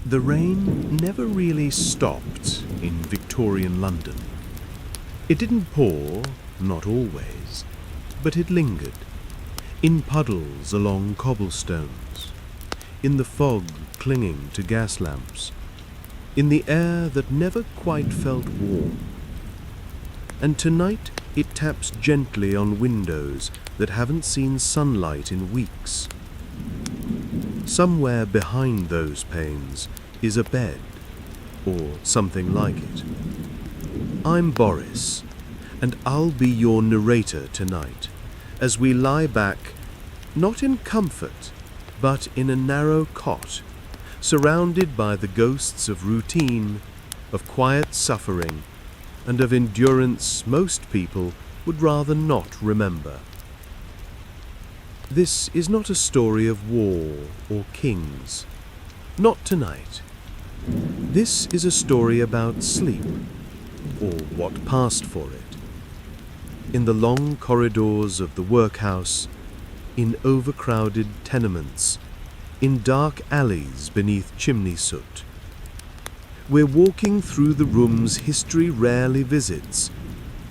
The rain never really stopped in Victorian London. It didn't pour, not always, but it lingered, in puddles along cobblestones, in the fog clinging to gas lamps, in the air that never quite felt warm. And tonight it taps gently on windows that haven't seen sunlight in weeks. Somewhere behind those panes is a bed, or something like it. I'm Boris, and I'll be your narrator tonight, as we lie back, not in comfort, but in a narrow cot, surrounded by the ghosts of routine, of quiet suffering, and of endurance most people would rather not remember. This is not a story of war or kings. Not tonight. This is a story about sleep, or what passed for it. In the long corridors of the workhouse, in overcrowded tenements, in dark alleys beneath chimney soot. We're walking through the rooms history rarely visits,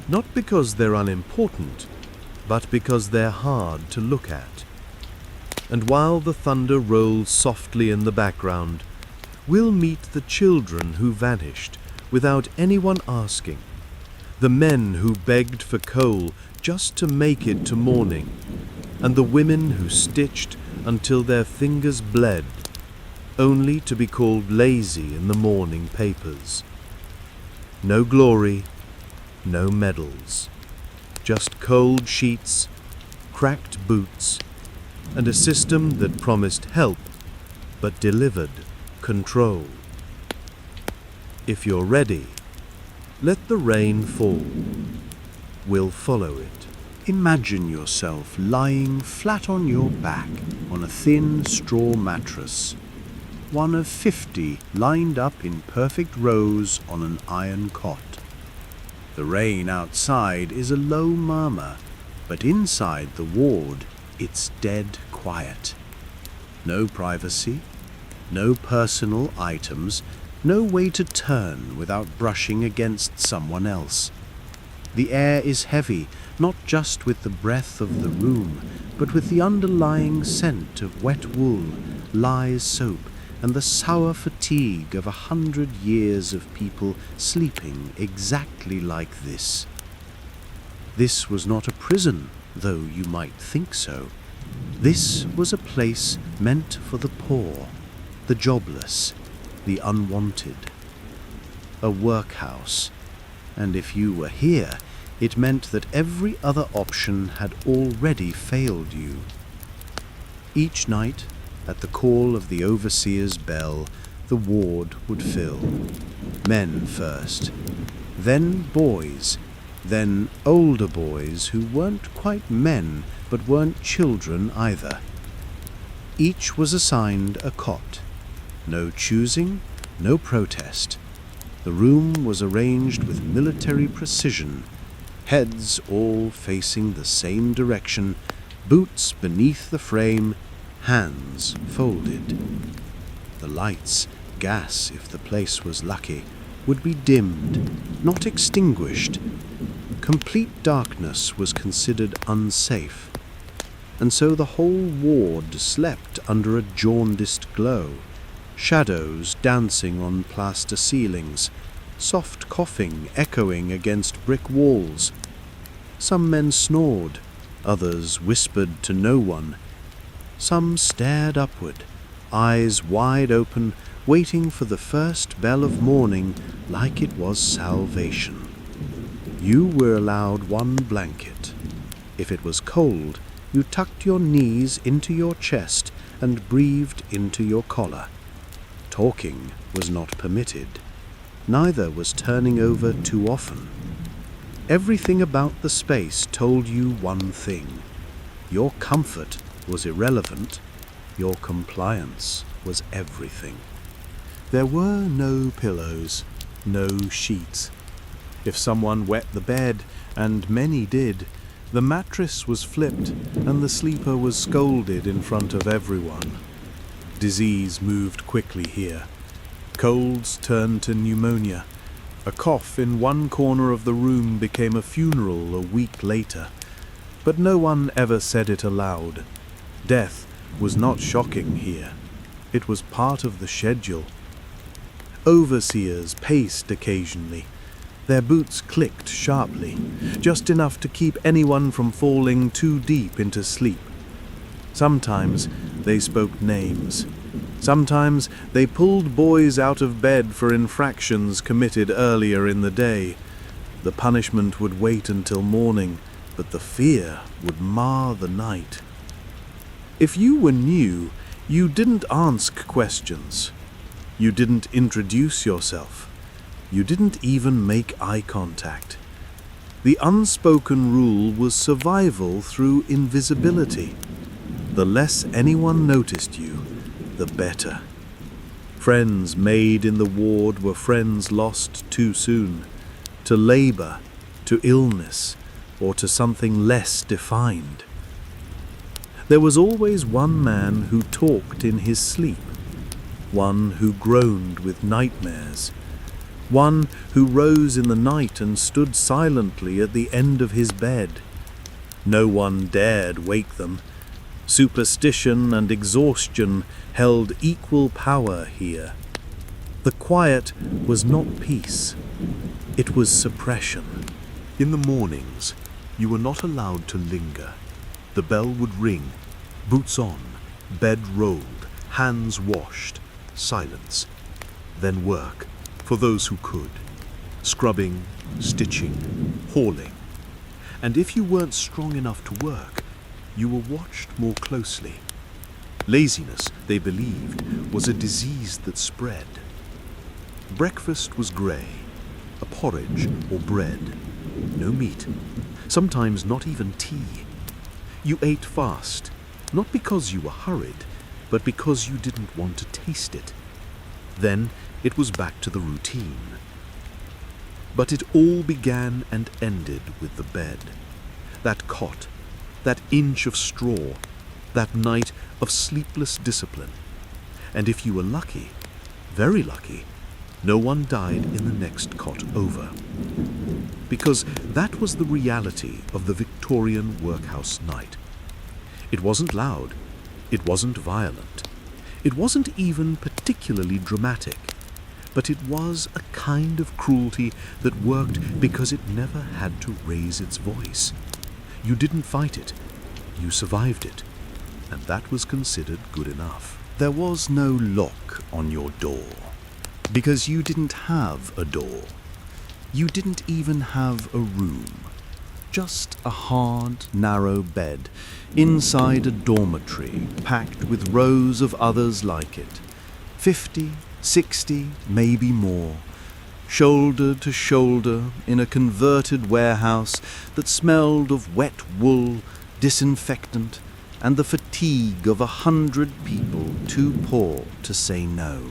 not because they're unimportant, but because they're hard to look at. And while the thunder rolls softly in the background, we'll meet the children who vanished without anyone asking, the men who begged for coal just to make it to morning, and the women who stitched until their fingers bled, only to be called lazy in the morning papers. No glory, no medals. Just cold sheets, cracked boots, and a system that promised help but delivered control. If you're ready, let the rain fall. We'll follow it. Imagine yourself lying flat on your back on a thin straw mattress, one of 50 lined up in perfect rows on an iron cot. The rain outside is a low murmur, but inside the ward it's dead quiet. No privacy, no personal items, no way to turn without brushing against someone else. The air is heavy, not just with the breath of the room, but with the underlying scent of wet wool, lye soap, and the sour fatigue of 100 years of people sleeping exactly like this. This was not a prison, though you might think so. This was a place meant for the poor, the jobless, the unwanted. A workhouse, and if you were here, it meant that every other option had already failed you. Each night, at the call of the overseer's bell, the ward would fill. Men first, then boys, then older boys who weren't quite men but weren't children either. Each was assigned a cot. No choosing, no protest. The room was arranged with military precision, heads all facing the same direction, boots beneath the frame, hands folded. The lights, gas if the place was lucky, would be dimmed, not extinguished. Complete darkness was considered unsafe, and so the whole ward slept under a jaundiced glow, shadows dancing on plaster ceilings, soft coughing echoing against brick walls. Some men snored, others whispered to no one. Some stared upward, eyes wide open, waiting for the first bell of morning like it was salvation. You were allowed one blanket. If it was cold, you tucked your knees into your chest and breathed into your collar. Talking was not permitted. Neither was turning over too often. Everything about the space told you one thing. Your comfort was irrelevant. Your compliance was everything. There were no pillows, no sheets. If someone wet the bed, and many did, the mattress was flipped and the sleeper was scolded in front of everyone. Disease moved quickly here. Colds turned to pneumonia. A cough in one corner of the room became a funeral a week later. But no one ever said it aloud. Death was not shocking here. It was part of the schedule. Overseers paced occasionally. Their boots clicked sharply, just enough to keep anyone from falling too deep into sleep. Sometimes they spoke names. Sometimes they pulled boys out of bed for infractions committed earlier in the day. The punishment would wait until morning, but the fear would mar the night. If you were new, you didn't ask questions. You didn't introduce yourself. You didn't even make eye contact. The unspoken rule was survival through invisibility. The less anyone noticed you, the better. Friends made in the ward were friends lost too soon, to labor, to illness, or to something less defined. There was always one man who talked in his sleep, one who groaned with nightmares, one who rose in the night and stood silently at the end of his bed. No one dared wake them. Superstition and exhaustion held equal power here. The quiet was not peace. It was suppression. In the mornings, you were not allowed to linger. The bell would ring, boots on, bed rolled, hands washed, silence. Then work, for those who could. Scrubbing, stitching, hauling. And if you weren't strong enough to work, you were watched more closely. Laziness, they believed, was a disease that spread. Breakfast was grey, a porridge or bread, no meat, sometimes not even tea. You ate fast, not because you were hurried, but because you didn't want to taste it. Then it was back to the routine. But it all began and ended with the bed, that cot, that inch of straw, that night of sleepless discipline. And if you were lucky, very lucky, no one died in the next cot over. Because that was the reality of the Victorian workhouse night. It wasn't loud, it wasn't violent, it wasn't even particularly dramatic, but it was a kind of cruelty that worked because it never had to raise its voice. You didn't fight it, you survived it, and that was considered good enough. There was no lock on your door, because you didn't have a door. You didn't even have a room, just a hard, narrow bed inside a dormitory packed with rows of others like it, 50, 60, maybe more, shoulder to shoulder in a converted warehouse that smelled of wet wool, disinfectant, and the fatigue of 100 people too poor to say no.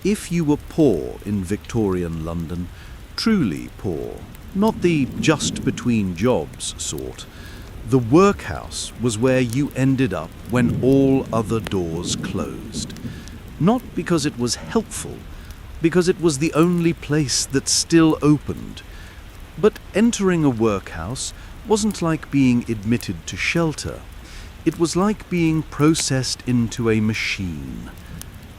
If you were poor in Victorian London, truly poor, not the just between jobs sort, the workhouse was where you ended up when all other doors closed. Not because it was helpful, because it was the only place that still opened. But entering a workhouse wasn't like being admitted to shelter. It was like being processed into a machine,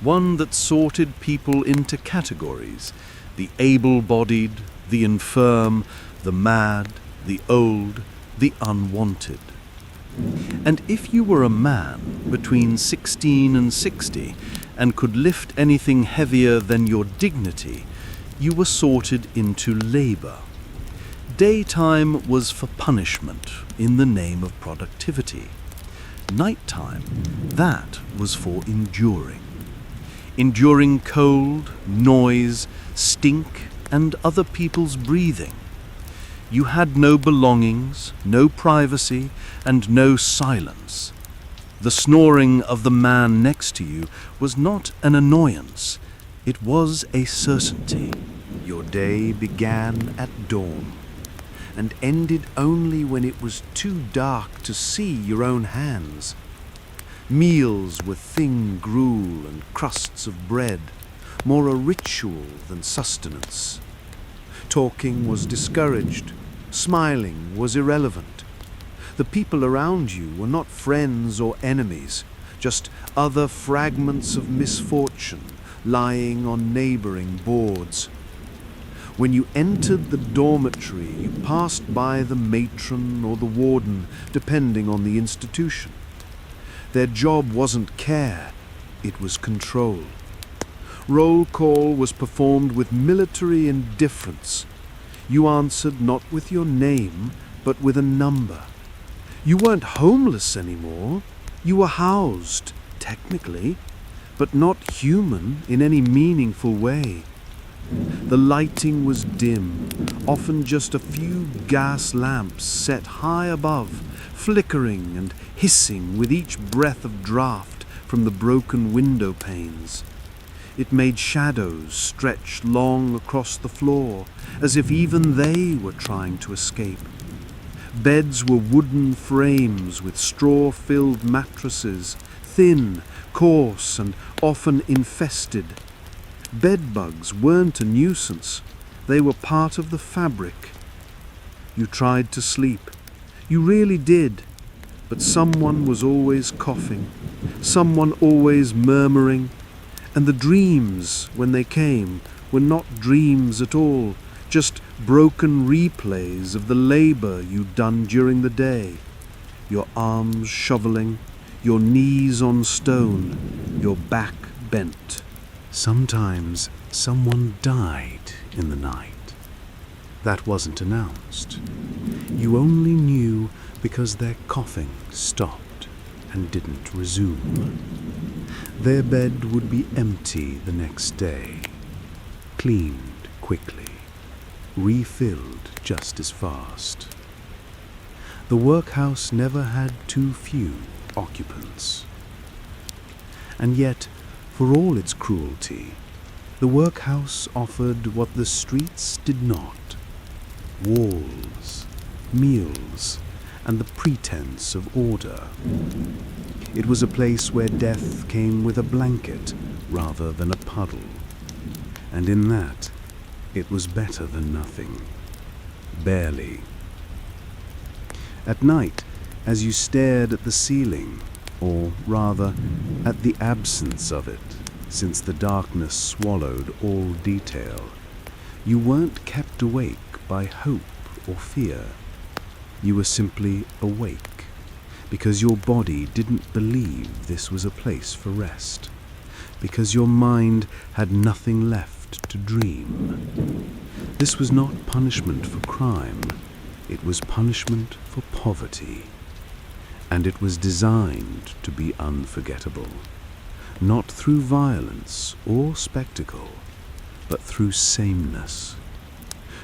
one that sorted people into categories: the able-bodied, the infirm, the mad, the old, the unwanted. And if you were a man between 16 and 60 and could lift anything heavier than your dignity, you were sorted into labor. Daytime was for punishment in the name of productivity. Nighttime, that was for enduring. Enduring cold, noise, stink, and other people's breathing. You had no belongings, no privacy, and no silence. The snoring of the man next to you was not an annoyance, it was a certainty. Your day began at dawn and ended only when it was too dark to see your own hands. Meals were thin gruel and crusts of bread, more a ritual than sustenance. Talking was discouraged, smiling was irrelevant. The people around you were not friends or enemies, just other fragments of misfortune lying on neighboring boards. When you entered the dormitory, you passed by the matron or the warden, depending on the institution. Their job wasn't care, it was control. Roll call was performed with military indifference. You answered not with your name, but with a number. You weren't homeless anymore. You were housed, technically, but not human in any meaningful way. The lighting was dim, often just a few gas lamps set high above, flickering and hissing with each breath of draft from the broken window panes. It made shadows stretch long across the floor, as if even they were trying to escape. Beds were wooden frames with straw-filled mattresses, thin, coarse, and often infested. Bedbugs weren't a nuisance. They were part of the fabric. You tried to sleep. You really did. But someone was always coughing, someone always murmuring, and the dreams, when they came, were not dreams at all, just broken replays of the labor you'd done during the day. Your arms shoveling, your knees on stone, your back bent. Sometimes someone died in the night. That wasn't announced. You only knew because their coughing stopped and didn't resume. Their bed would be empty the next day, cleaned quickly, refilled just as fast. The workhouse never had too few occupants. And yet, for all its cruelty, the workhouse offered what the streets did not: walls, meals, and the pretense of order. It was a place where death came with a blanket rather than a puddle, and in that, it was better than nothing. Barely. At night, as you stared at the ceiling, or rather, at the absence of it, since the darkness swallowed all detail, you weren't kept awake by hope or fear. You were simply awake, because your body didn't believe this was a place for rest, because your mind had nothing left to dream. This was not punishment for crime, it was punishment for poverty. And it was designed to be unforgettable, not through violence or spectacle, but through sameness,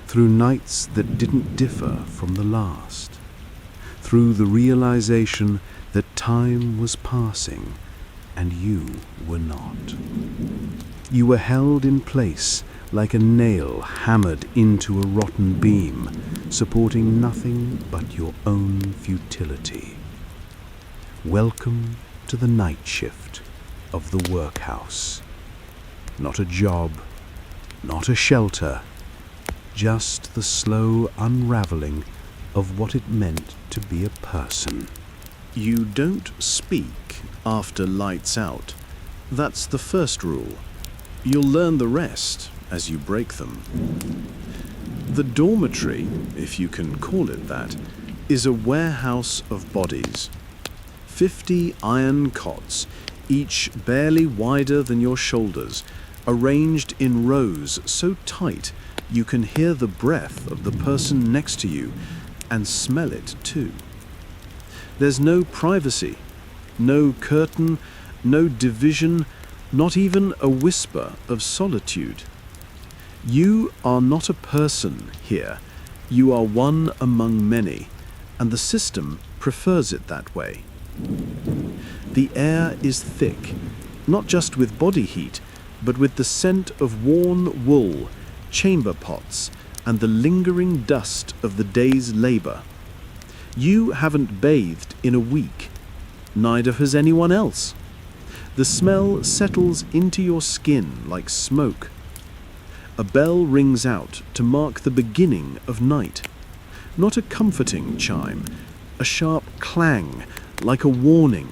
through nights that didn't differ from the last, through the realization that time was passing and you were not. You were held in place like a nail hammered into a rotten beam, supporting nothing but your own futility. Welcome to the night shift of the workhouse. Not a job, not a shelter, just the slow unraveling of what it meant to be a person. You don't speak after lights out. That's the first rule. You'll learn the rest as you break them. The dormitory, if you can call it that, is a warehouse of bodies. 50 iron cots, each barely wider than your shoulders, arranged in rows so tight you can hear the breath of the person next to you and smell it too. There's no privacy, no curtain, no division, not even a whisper of solitude. You are not a person here. You are one among many, and the system prefers it that way. The air is thick, not just with body heat, but with the scent of worn wool, chamber pots, and the lingering dust of the day's labor. You haven't bathed in a week. Neither has anyone else. The smell settles into your skin like smoke. A bell rings out to mark the beginning of night. Not a comforting chime, a sharp clang, like a warning.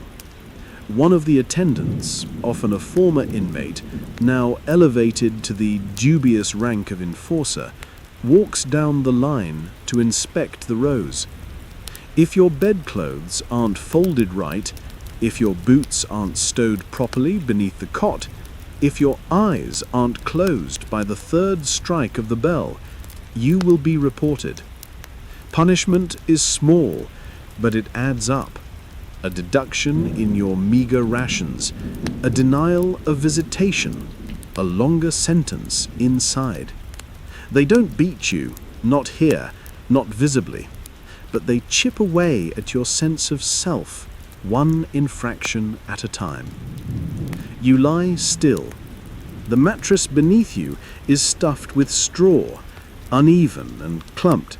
One of the attendants, often a former inmate, now elevated to the dubious rank of enforcer, walks down the line to inspect the rows. If your bedclothes aren't folded right, if your boots aren't stowed properly beneath the cot, if your eyes aren't closed by the third strike of the bell, you will be reported. Punishment is small, but it adds up. A deduction in your meager rations, a denial of visitation, a longer sentence inside. They don't beat you, not here, not visibly, but they chip away at your sense of self, one infraction at a time. You lie still. The mattress beneath you is stuffed with straw, uneven and clumped.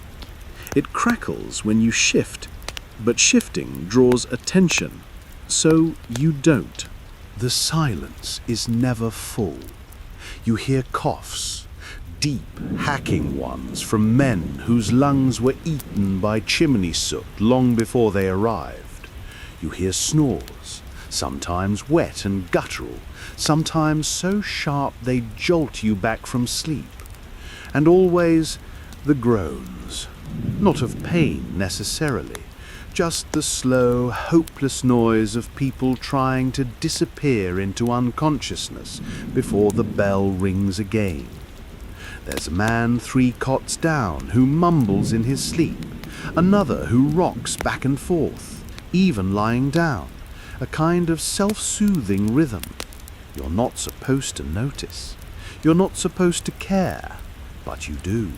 It crackles when you shift, but shifting draws attention, so you don't. The silence is never full. You hear coughs, deep, hacking ones from men whose lungs were eaten by chimney soot long before they arrived. You hear snores, sometimes wet and guttural, sometimes so sharp they jolt you back from sleep. And always the groans, not of pain necessarily, just the slow, hopeless noise of people trying to disappear into unconsciousness before the bell rings again. There's a man 3 cots down who mumbles in his sleep, another who rocks back and forth, even lying down, a kind of self-soothing rhythm. You're not supposed to notice. You're not supposed to care, but you do.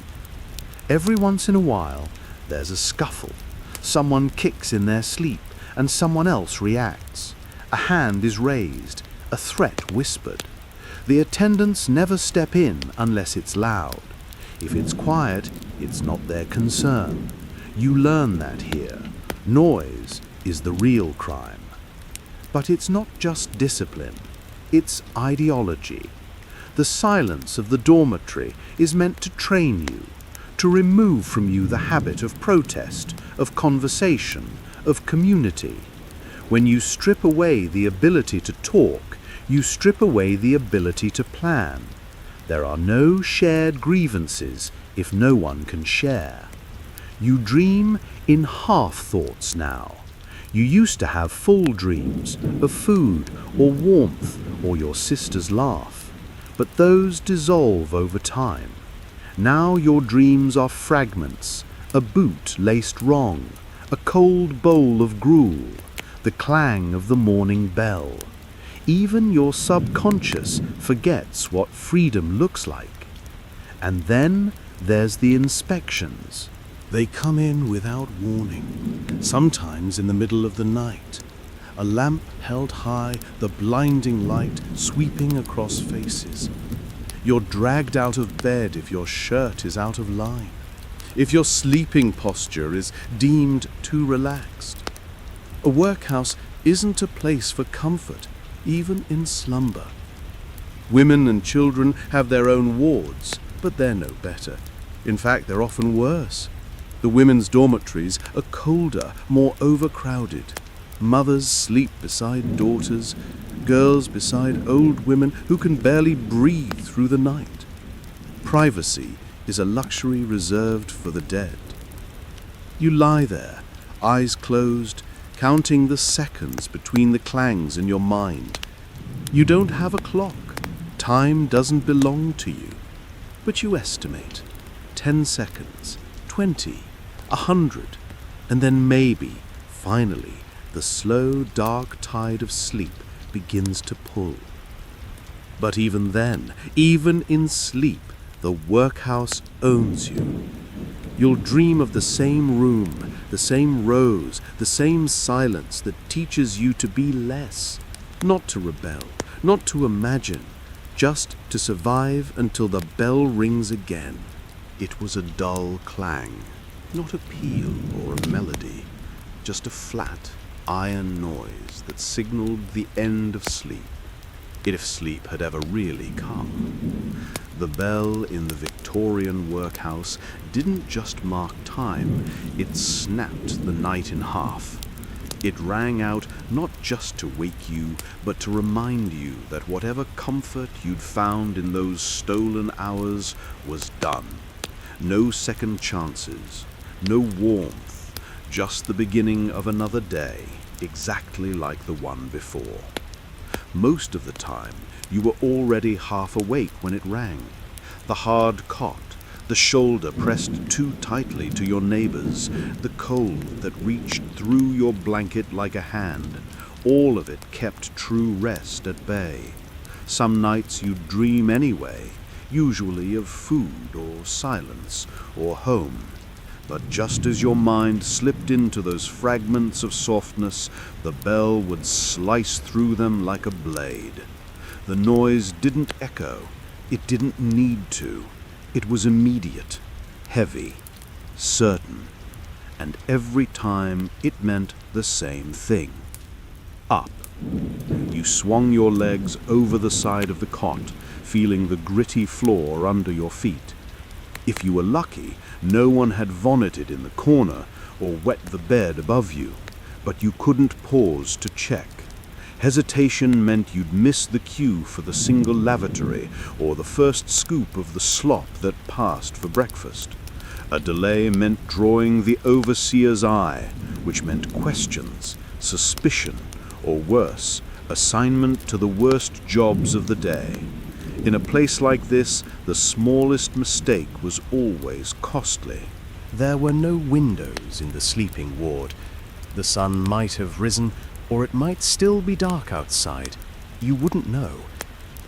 Every once in a while, there's a scuffle. Someone kicks in their sleep, and someone else reacts. A hand is raised, a threat whispered. The attendants never step in unless it's loud. If it's quiet, it's not their concern. You learn that here. Noise is the real crime. But it's not just discipline, it's ideology. The silence of the dormitory is meant to train you, to remove from you the habit of protest, of conversation, of community. When you strip away the ability to talk, you strip away the ability to plan. There are no shared grievances if no one can share. You dream in half-thoughts now. You used to have full dreams of food or warmth or your sister's laugh, but those dissolve over time. Now your dreams are fragments, a boot laced wrong, a cold bowl of gruel, the clang of the morning bell. Even your subconscious forgets what freedom looks like. And then there's the inspections. They come in without warning, sometimes in the middle of the night. A lamp held high, the blinding light sweeping across faces. You're dragged out of bed if your shirt is out of line, if your sleeping posture is deemed too relaxed. A workhouse isn't a place for comfort, even in slumber. Women and children have their own wards, but they're no better. In fact, they're often worse. The women's dormitories are colder, more overcrowded. Mothers sleep beside daughters, girls beside old women who can barely breathe through the night. Privacy is a luxury reserved for the dead. You lie there, eyes closed, counting the seconds between the clangs in your mind. You don't have a clock. Time doesn't belong to you. But you estimate 10 seconds, 20, 100, and then maybe, finally, the slow, dark tide of sleep begins to pull. But even then, even in sleep, the workhouse owns you. You'll dream of the same room, the same rows, the same silence that teaches you to be less, not to rebel, not to imagine, just to survive until the bell rings again. It was a dull clang, not a peal or a melody, just a flat, iron noise that signaled the end of sleep. if sleep had ever really come. The bell in the Victorian Workhouse didn't just mark time, it snapped the night in half. It rang out not just to wake you, but to remind you that whatever comfort you'd found in those stolen hours was done. No second chances, no warmth, just the beginning of another day, exactly like the one before. Most of the time, you were already half awake when it rang. The hard cot, the shoulder pressed too tightly to your neighbor's, the cold that reached through your blanket like a hand, all of it kept true rest at bay. Some nights you'd dream anyway, usually of food or silence or home. But just as your mind slipped into those fragments of softness, the bell would slice through them like a blade. The noise didn't echo. It didn't need to. It was immediate, heavy, certain, and every time it meant the same thing. Up. You swung your legs over the side of the cot, feeling the gritty floor under your feet. If you were lucky, no one had vomited in the corner or wet the bed above you, but you couldn't pause to check. Hesitation meant you'd miss the cue for the single lavatory or the first scoop of the slop that passed for breakfast. A delay meant drawing the overseer's eye, which meant questions, suspicion, or worse, assignment to the worst jobs of the day. In a place like this, the smallest mistake was always costly. There were no windows in the sleeping ward. The sun might have risen, or it might still be dark outside. You wouldn't know.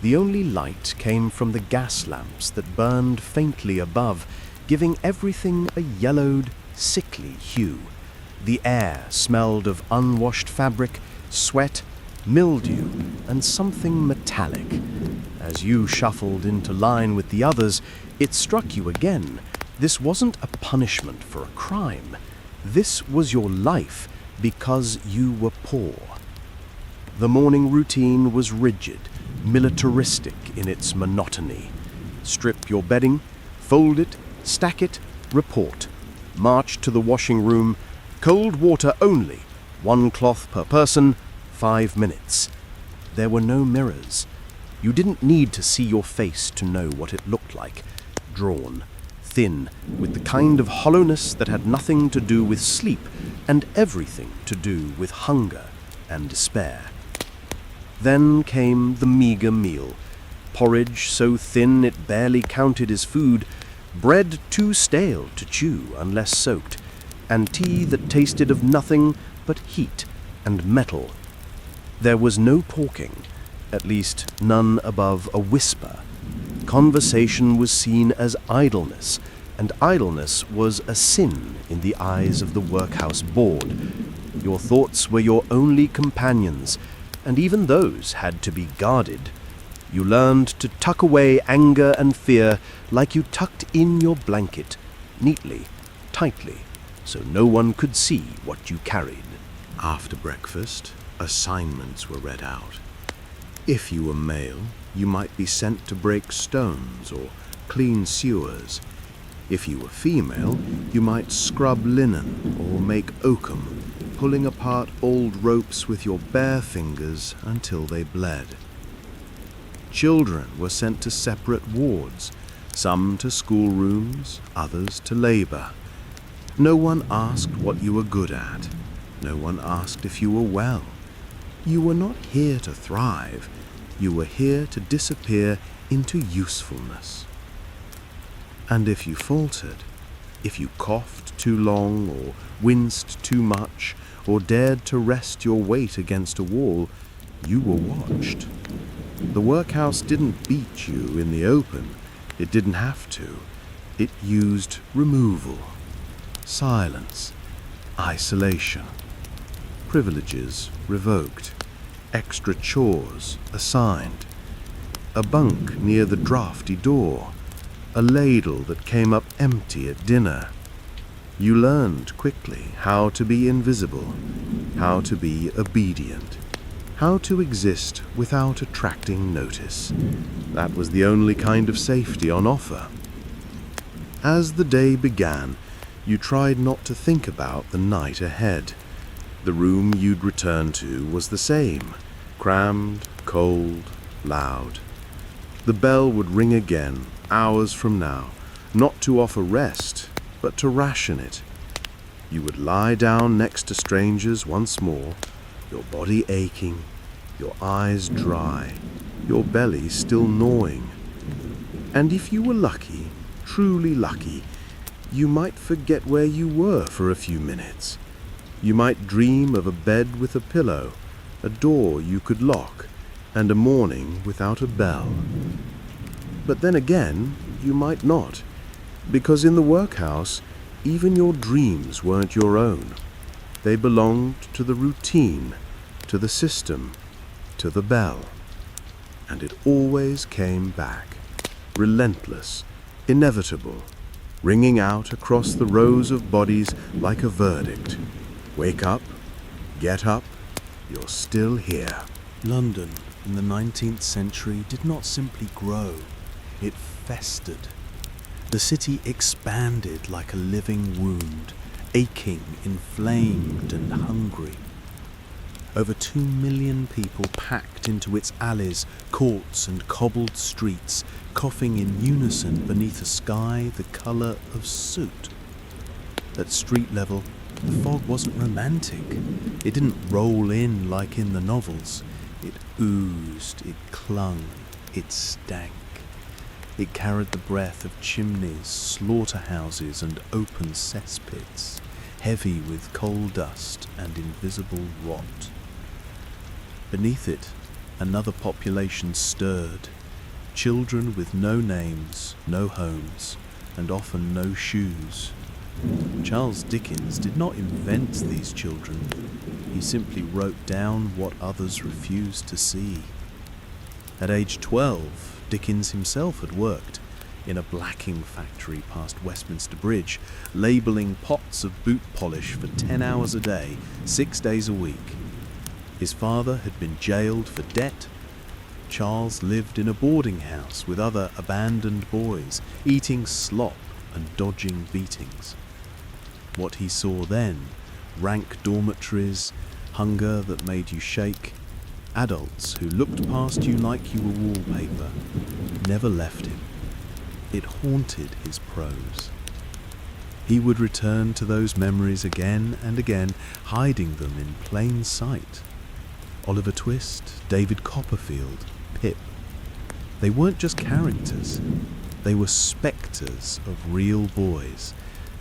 The only light came from the gas lamps that burned faintly above, giving everything a yellowed, sickly hue. The air smelled of unwashed fabric, sweat, mildew, and something metallic. As you shuffled into line with the others, it struck you again. This wasn't a punishment for a crime. This was your life because you were poor. The morning routine was rigid, militaristic in its monotony. Strip your bedding, fold it, stack it, report. March to the washing room, cold water only, 1 cloth per person, 5 minutes. There were no mirrors. You didn't need to see your face to know what it looked like. Drawn, thin, with the kind of hollowness that had nothing to do with sleep and everything to do with hunger and despair. Then came the meager meal. Porridge so thin it barely counted as food, bread too stale to chew unless soaked, and tea that tasted of nothing but heat and metal. There was no talking, at least none above a whisper. Conversation was seen as idleness, and idleness was a sin in the eyes of the workhouse board. Your thoughts were your only companions, and even those had to be guarded. You learned to tuck away anger and fear like you tucked in your blanket, neatly, tightly, so no one could see what you carried. After breakfast, assignments were read out. If you were male, you might be sent to break stones or clean sewers. If you were female, you might scrub linen or make oakum, pulling apart old ropes with your bare fingers until they bled. Children were sent to separate wards, some to schoolrooms, others to labor. No one asked what you were good at. No one asked if you were well. You were not here to thrive. You were here to disappear into usefulness. And if you faltered, if you coughed too long or winced too much or dared to rest your weight against a wall, you were watched. The workhouse didn't beat you in the open. It didn't have to. It used removal, silence, isolation, privileges revoked, extra chores assigned, a bunk near the drafty door, a ladle that came up empty at dinner. You learned quickly how to be invisible, how to be obedient, How to exist without attracting notice. That was the only kind of safety on offer. As the day began, you tried not to think about the night ahead. The room you'd return to was the same, crammed, cold, loud. The bell would ring again, hours from now, not to offer rest, but to ration it. You would lie down next to strangers once more, your body aching, your eyes dry, your belly still gnawing. And if you were lucky, truly lucky, you might forget where you were for a few minutes. You might dream of a bed with a pillow, a door you could lock, and a morning without a bell. But then again, you might not, because in the workhouse, even your dreams weren't your own. They belonged to the routine, to the system, to the bell. And it always came back, relentless, inevitable, ringing out across the rows of bodies like a verdict. Wake up, get up, you're still here. London in the 19th century did not simply grow, it festered. The city expanded like a living wound, aching, inflamed and hungry. Over 2 million people packed into its alleys, courts and cobbled streets, coughing in unison beneath a sky the colour of soot. At street level, the fog wasn't romantic. It didn't roll in like in the novels. It oozed, it clung, it stank. It carried the breath of chimneys, slaughterhouses and open cesspits, heavy with coal dust and invisible rot. Beneath it, another population stirred, children with no names, no homes, and often no shoes. Charles Dickens did not invent these children. He simply wrote down what others refused to see. At age 12, Dickens himself had worked in a blacking factory past Westminster Bridge, labelling pots of boot polish for 10 hours a day, 6 days a week. His father had been jailed for debt. Charles lived in a boarding house with other abandoned boys, eating slop and dodging beatings. What he saw then, rank dormitories, hunger that made you shake, adults who looked past you like you were wallpaper, never left him. It haunted his prose. He would return to those memories again and again, hiding them in plain sight. Oliver Twist, David Copperfield, Pip. They weren't just characters. They were spectres of real boys,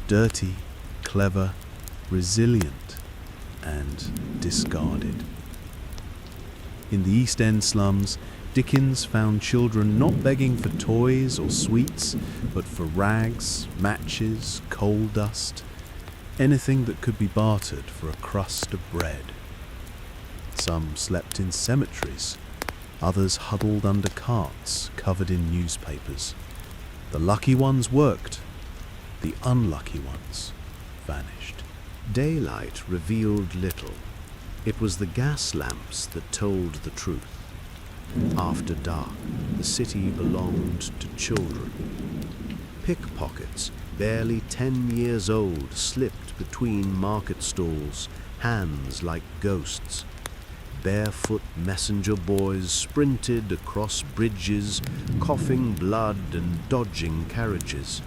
dirty, clever, resilient, and discarded. In the East End slums, Dickens found children not begging for toys or sweets, but for rags, matches, coal dust, anything that could be bartered for a crust of bread. Some slept in cemeteries, others huddled under carts covered in newspapers. The lucky ones worked, the unlucky ones vanished. Daylight revealed little. It was the gas lamps that told the truth. After dark, the city belonged to children. Pickpockets, barely 10 years old, slipped between market stalls, hands like ghosts. Barefoot messenger boys sprinted across bridges, coughing blood and dodging carriages.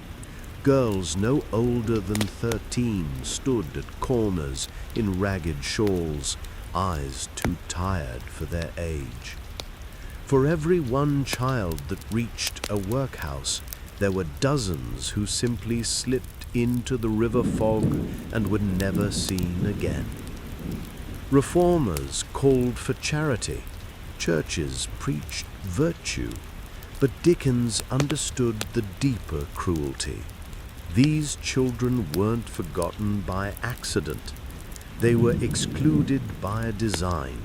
Girls no older than 13 stood at corners in ragged shawls, eyes too tired for their age. For every one child that reached a workhouse, there were dozens who simply slipped into the river fog and were never seen again. Reformers called for charity. Churches preached virtue. But Dickens understood the deeper cruelty. These children weren't forgotten by accident. They were excluded by design.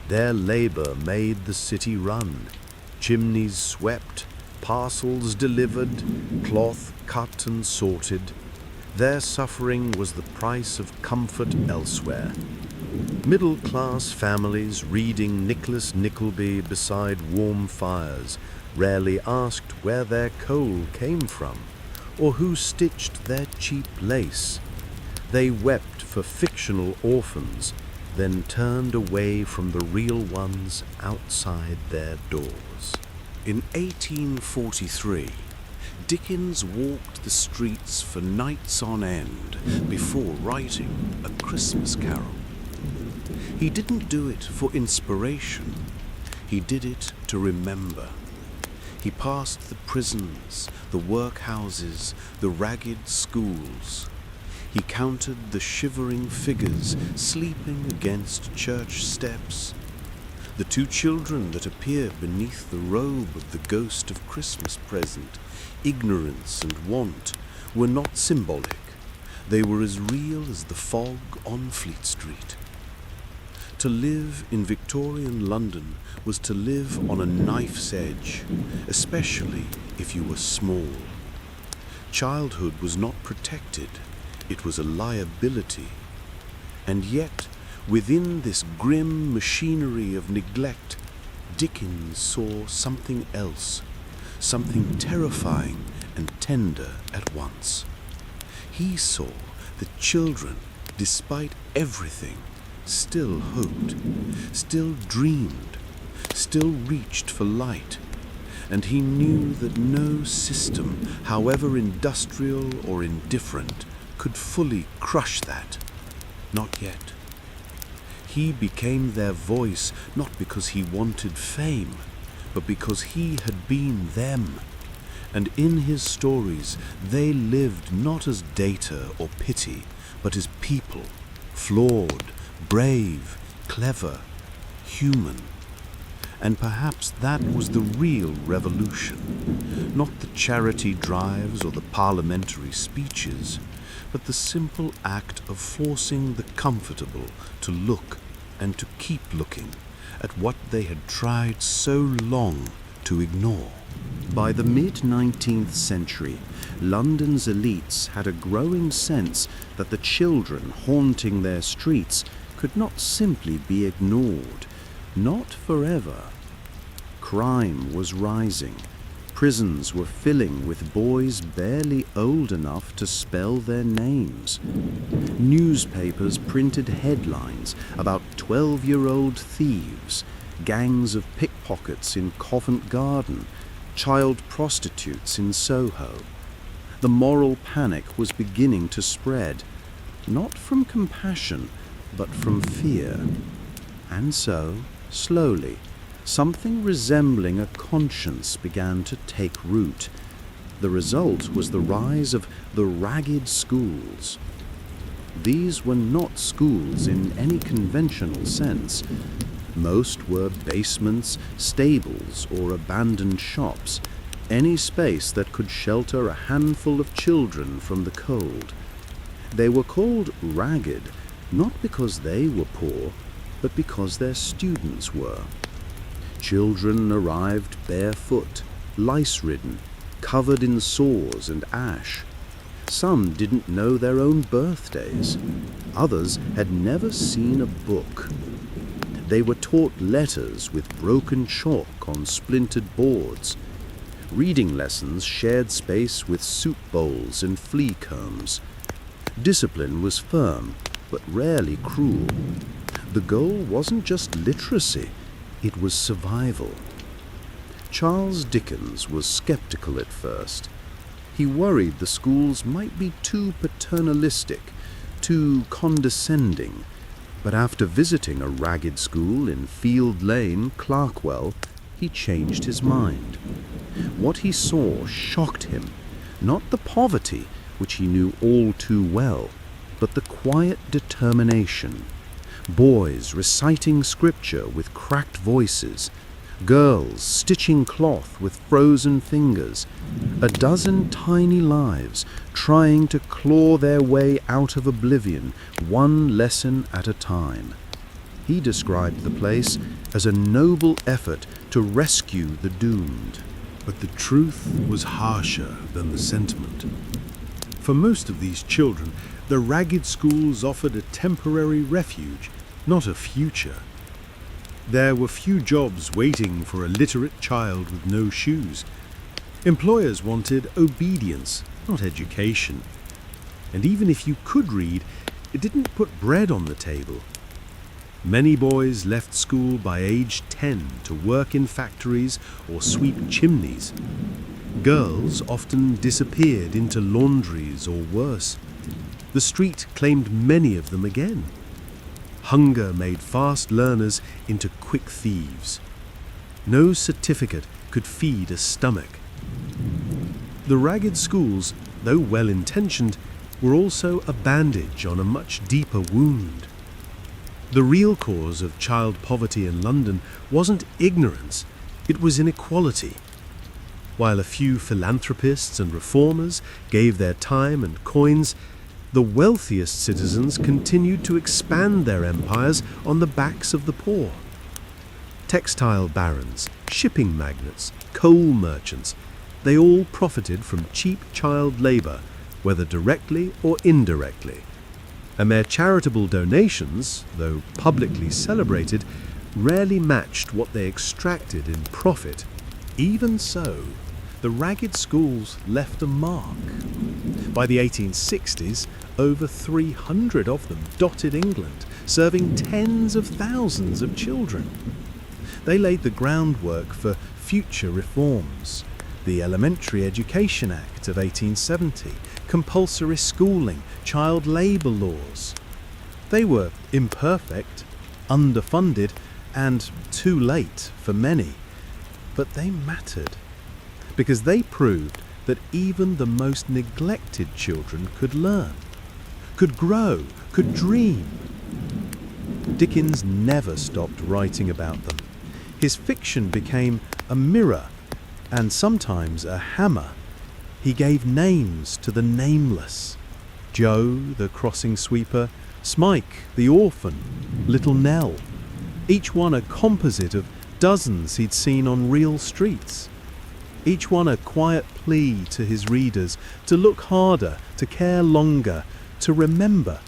Their labor made the city run. Chimneys swept, parcels delivered, cloth cut and sorted. Their suffering was the price of comfort elsewhere. Middle-class families reading Nicholas Nickleby beside warm fires rarely asked where their coal came from or who stitched their cheap lace. They wept for fictional orphans, then turned away from the real ones outside their doors. In 1843, Dickens walked the streets for nights on end before writing A Christmas Carol. He didn't do it for inspiration. He did it to remember. He passed the prisons, the workhouses, the ragged schools. He counted the shivering figures sleeping against church steps. The two children that appear beneath the robe of the ghost of Christmas present, ignorance and want, were not symbolic. They were as real as the fog on Fleet Street. To live in Victorian London was to live on a knife's edge, especially if you were small. Childhood was not protected, it was a liability. And yet, within this grim machinery of neglect, Dickens saw something else, something terrifying and tender at once. He saw that children, despite everything, still hoped, still dreamed, still reached for light, and he knew that no system, however industrial or indifferent, could fully crush that. Not yet. He became their voice not because he wanted fame, but because he had been them. And in his stories, they lived not as data or pity, but as people, flawed, brave, clever, human. And perhaps that was the real revolution, not the charity drives or the parliamentary speeches, but the simple act of forcing the comfortable to look and to keep looking at what they had tried so long to ignore. By the mid-19th century, London's elites had a growing sense that the children haunting their streets could not simply be ignored, not forever. Crime was rising. Prisons were filling with boys barely old enough to spell their names. Newspapers printed headlines about 12-year-old thieves, gangs of pickpockets in Covent Garden, child prostitutes in Soho. The moral panic was beginning to spread, not from compassion, but from fear. And so, slowly, something resembling a conscience began to take root. The result was the rise of the ragged schools. These were not schools in any conventional sense. Most were basements, stables, or abandoned shops, any space that could shelter a handful of children from the cold. They were called ragged, not because they were poor, but because their students were. Children arrived barefoot, lice-ridden, covered in sores and ash. Some didn't know their own birthdays. Others had never seen a book. They were taught letters with broken chalk on splintered boards. Reading lessons shared space with soup bowls and flea combs. Discipline was firm, but rarely cruel. The goal wasn't just literacy, it was survival. Charles Dickens was skeptical at first. He worried the schools might be too paternalistic, too condescending. But after visiting a ragged school in Field Lane, Clerkwell, he changed his mind. What he saw shocked him, not the poverty, which he knew all too well, but the quiet determination. Boys reciting scripture with cracked voices, girls stitching cloth with frozen fingers, a dozen tiny lives trying to claw their way out of oblivion, one lesson at a time. He described the place as a noble effort to rescue the doomed. But the truth was harsher than the sentiment. For most of these children, the ragged schools offered a temporary refuge, not a future. There were few jobs waiting for a literate child with no shoes. Employers wanted obedience, not education. And even if you could read, it didn't put bread on the table. Many boys left school by age 10 to work in factories or sweep chimneys. Girls often disappeared into laundries or worse. The street claimed many of them again. Hunger made fast learners into quick thieves. No certificate could feed a stomach. The ragged schools, though well-intentioned, were also a bandage on a much deeper wound. The real cause of child poverty in London wasn't ignorance, it was inequality. While a few philanthropists and reformers gave their time and coins, the wealthiest citizens continued to expand their empires on the backs of the poor. Textile barons, shipping magnates, coal merchants, they all profited from cheap child labour, whether directly or indirectly. And their charitable donations, though publicly celebrated, rarely matched what they extracted in profit. Even so, the ragged schools left a mark. By the 1860s, over 300 of them dotted England, serving tens of thousands of children. They laid the groundwork for future reforms. The Elementary Education Act of 1870, compulsory schooling, child labour laws. They were imperfect, underfunded, and too late for many, but they mattered because they proved that even the most neglected children could learn, could grow, could dream. Dickens never stopped writing about them. His fiction became a mirror and sometimes a hammer. He gave names to the nameless. Joe, the crossing sweeper, Smike, the orphan, Little Nell, each one a composite of dozens he'd seen on real streets. Each one a quiet plea to his readers to look harder, to care longer, to remember.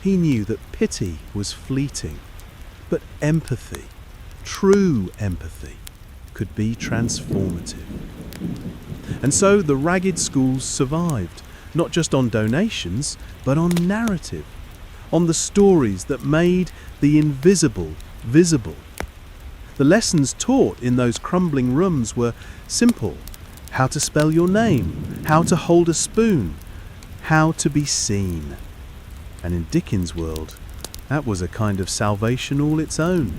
He knew that pity was fleeting, but empathy, true empathy, could be transformative. And so the ragged schools survived, not just on donations, but on narrative, on the stories that made the invisible visible. The lessons taught in those crumbling rooms were simple: how to spell your name, how to hold a spoon, how to be seen. And in Dickens' world, that was a kind of salvation all its own.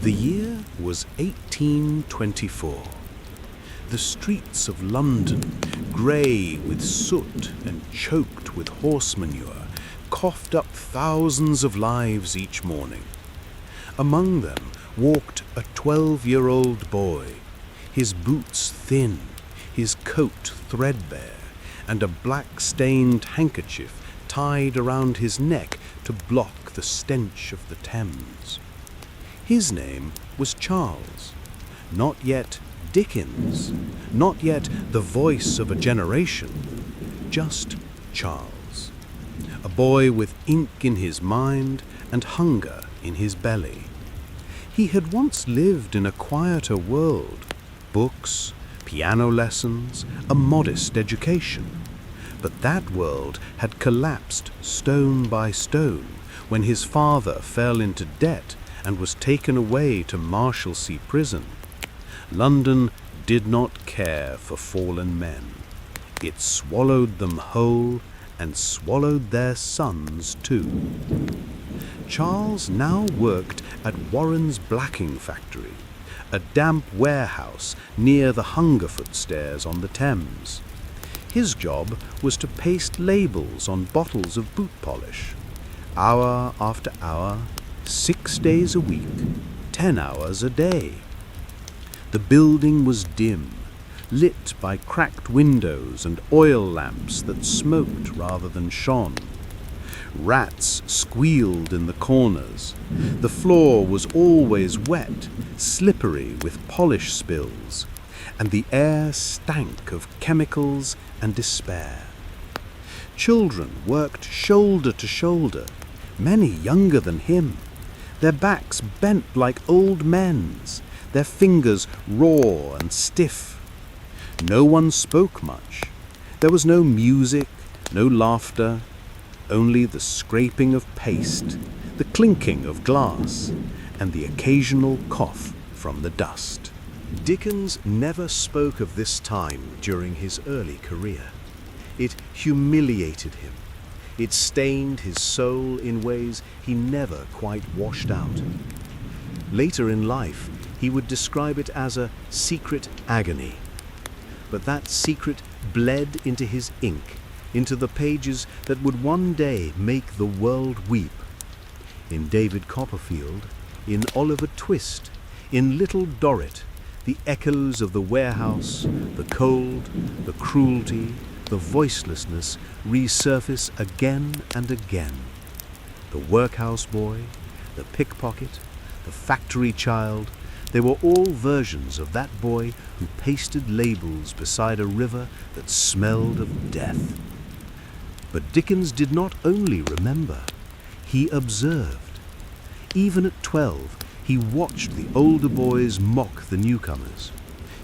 The year was 1824. The streets of London, grey with soot and choked with horse manure, coughed up thousands of lives each morning. Among them walked a 12-year-old boy, his boots thin, his coat threadbare, and a black-stained handkerchief tied around his neck to block the stench of the Thames. His name was Charles, not yet Dickens, not yet the voice of a generation, just Charles, a boy with ink in his mind and hunger in his belly. He had once lived in a quieter world, books, piano lessons, a modest education. But that world had collapsed stone by stone when his father fell into debt and was taken away to Marshalsea prison. London did not care for fallen men. It swallowed them whole and swallowed their sons too. Charles now worked at Warren's blacking factory, a damp warehouse near the Hungerford stairs on the Thames. His job was to paste labels on bottles of boot polish. Hour after hour, 6 days a week, 10 hours a day. The building was dim, lit by cracked windows and oil lamps that smoked rather than shone. Rats squealed in the corners. The floor was always wet, slippery with polish spills, and the air stank of chemicals and despair. Children worked shoulder to shoulder, many younger than him, their backs bent like old men's, their fingers raw and stiff. No one spoke much. There was no music, no laughter, only the scraping of paste, the clinking of glass, and the occasional cough from the dust. Dickens never spoke of this time during his early career. It humiliated him. It stained his soul in ways he never quite washed out. Later in life, he would describe it as a secret agony. But that secret bled into his ink, into the pages that would one day make the world weep. In David Copperfield, in Oliver Twist, in Little Dorrit, the echoes of the warehouse, the cold, the cruelty, the voicelessness resurface again and again. The workhouse boy, the pickpocket, the factory child, they were all versions of that boy who pasted labels beside a river that smelled of death. But Dickens did not only remember, he observed. Even at 12, he watched the older boys mock the newcomers.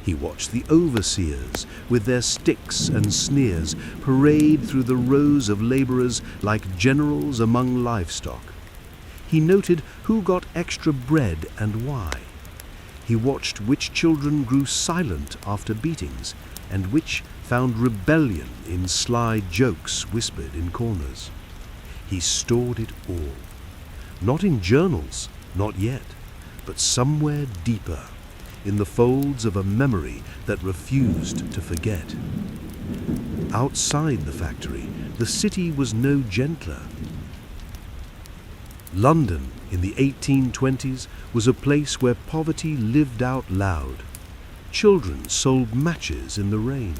He watched the overseers, with their sticks and sneers, parade through the rows of labourers like generals among livestock. He noted who got extra bread and why. He watched which children grew silent after beatings, and which found rebellion in sly jokes whispered in corners. He stored it all. Not in journals, not yet, but somewhere deeper, in the folds of a memory that refused to forget. Outside the factory, the city was no gentler. London in the 1820s was a place where poverty lived out loud. Children sold matches in the rain.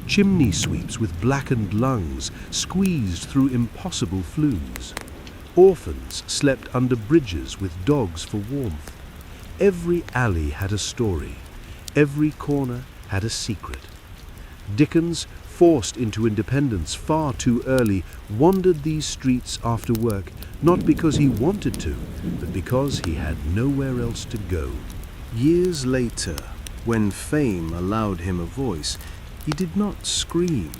Chimney sweeps with blackened lungs squeezed through impossible flues. Orphans slept under bridges with dogs for warmth. Every alley had a story. Every corner had a secret. Dickens, forced into independence far too early, wandered these streets after work, not because he wanted to, but because he had nowhere else to go. Years later, when fame allowed him a voice, he did not scream.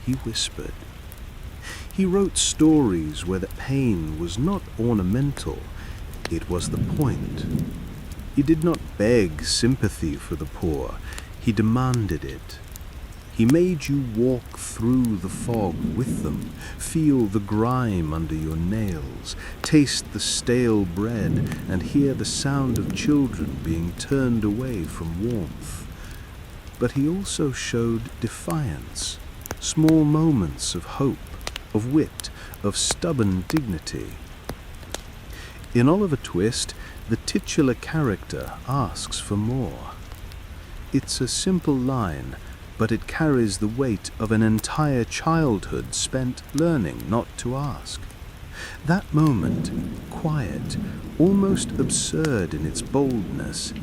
He whispered. He wrote stories where the pain was not ornamental, it was the point. He did not beg sympathy for the poor, he demanded it. He made you walk through the fog with them, feel the grime under your nails, taste the stale bread, and hear the sound of children being turned away from warmth. But he also showed defiance, small moments of hope, of wit, of stubborn dignity. In Oliver Twist, the titular character asks for more. It's a simple line, but it carries the weight of an entire childhood spent learning not to ask. That moment, quiet, almost absurd in its boldness,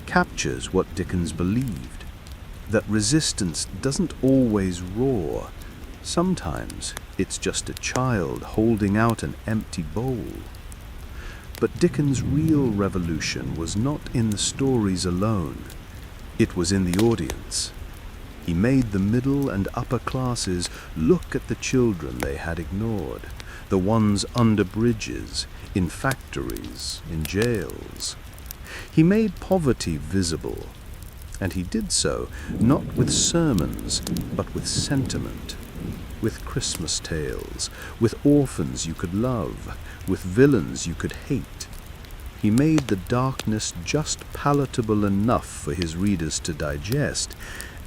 captures what Dickens believed, that resistance doesn't always roar. Sometimes it's just a child holding out an empty bowl. But Dickens' real revolution was not in the stories alone. It was in the audience. He made the middle and upper classes look at the children they had ignored, the ones under bridges, in factories, in jails. He made poverty visible, and he did so not with sermons, but with sentiment, with Christmas tales, with orphans you could love, with villains you could hate. He made the darkness just palatable enough for his readers to digest,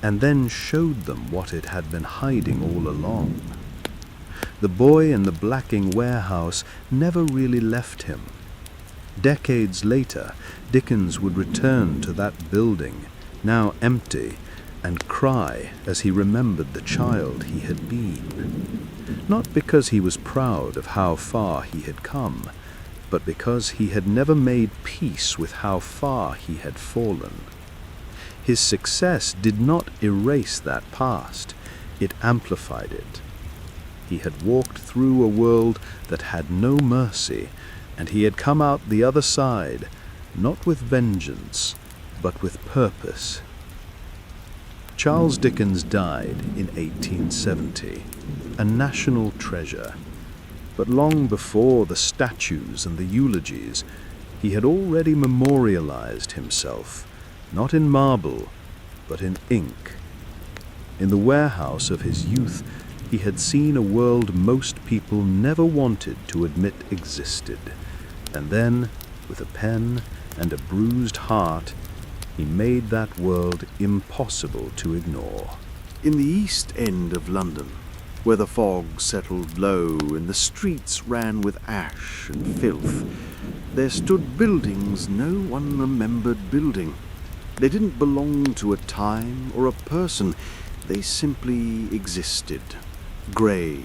and then showed them what it had been hiding all along. The boy in the blacking warehouse never really left him. Decades later, Dickens would return to that building, now empty, and cry as he remembered the child he had been. Not because he was proud of how far he had come, but because he had never made peace with how far he had fallen. His success did not erase that past, it amplified it. He had walked through a world that had no mercy, and he had come out the other side, not with vengeance, but with purpose. Charles Dickens died in 1870, a national treasure. But long before the statues and the eulogies, he had already memorialized himself, not in marble, but in ink. In the warehouse of his youth, he had seen a world most people never wanted to admit existed, and then, with a pen and a bruised heart, he made that world impossible to ignore. In the East End of London, where the fog settled low and the streets ran with ash and filth, there stood buildings no one remembered building. They didn't belong to a time or a person. They simply existed, grey,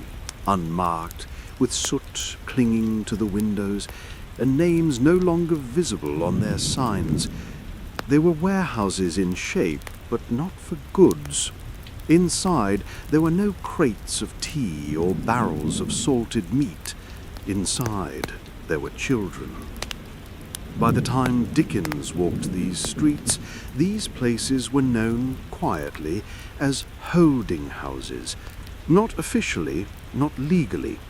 unmarked, with soot clinging to the windows, and names no longer visible on their signs. They were warehouses in shape, but not for goods. Inside, there were no crates of tea or barrels of salted meat. Inside, there were children. By the time Dickens walked these streets, these places were known quietly as holding houses. Not officially, not legally.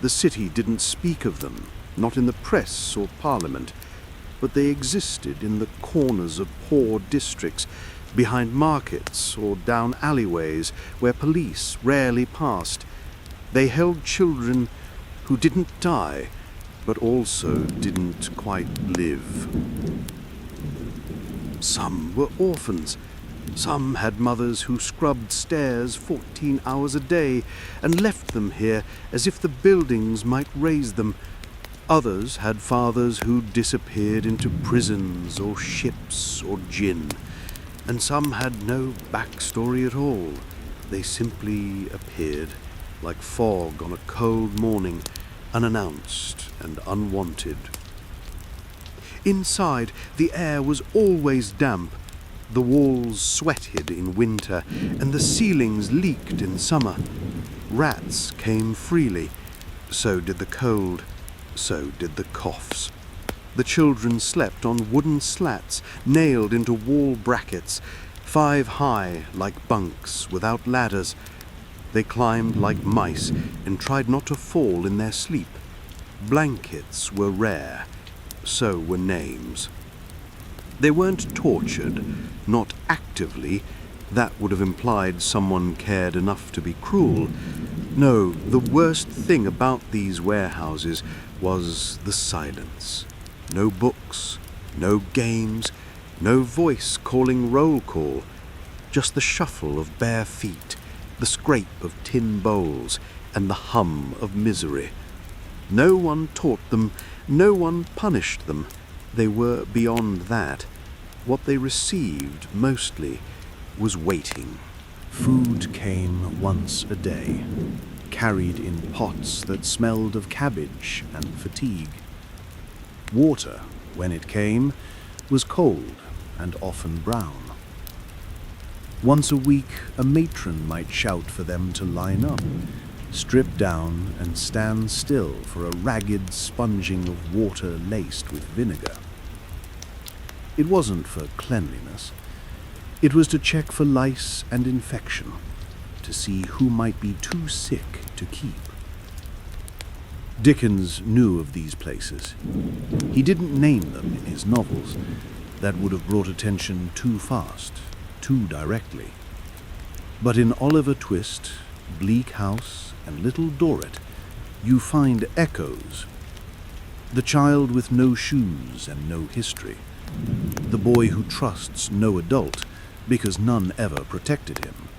The city didn't speak of them, not in the press or parliament, but they existed in the corners of poor districts, behind markets or down alleyways where police rarely passed. They held children who didn't die, but also didn't quite live. Some were orphans. Some had mothers who scrubbed stairs 14 hours a day and left them here as if the buildings might raise them. Others had fathers who disappeared into prisons or ships or gin. And some had no backstory at all. They simply appeared, like fog on a cold morning, unannounced and unwanted. Inside, the air was always damp. The walls sweated in winter, and the ceilings leaked in summer. Rats came freely. So did the cold. So did the coughs. The children slept on wooden slats nailed into wall brackets, 5 high like bunks without ladders. They climbed like mice and tried not to fall in their sleep. Blankets were rare, so were names. They weren't tortured, not actively. That would have implied someone cared enough to be cruel. No, the worst thing about these warehouses was the silence. No books, no games, no voice calling roll call, just the shuffle of bare feet, the scrape of tin bowls, and the hum of misery. No one taught them, no one punished them. They were beyond that. What they received, mostly, was waiting. Food came once a day, carried in pots that smelled of cabbage and fatigue. Water, when it came, was cold and often brown. Once a week, a matron might shout for them to line up, strip down and stand still for a ragged sponging of water laced with vinegar. It wasn't for cleanliness. It was to check for lice and infection, to see who might be too sick to keep. Dickens knew of these places. He didn't name them in his novels. That would have brought attention too fast, too directly. But in Oliver Twist, Bleak House, and Little Dorrit, you find echoes. The child with no shoes and no history. The boy who trusts no adult because none ever protected him.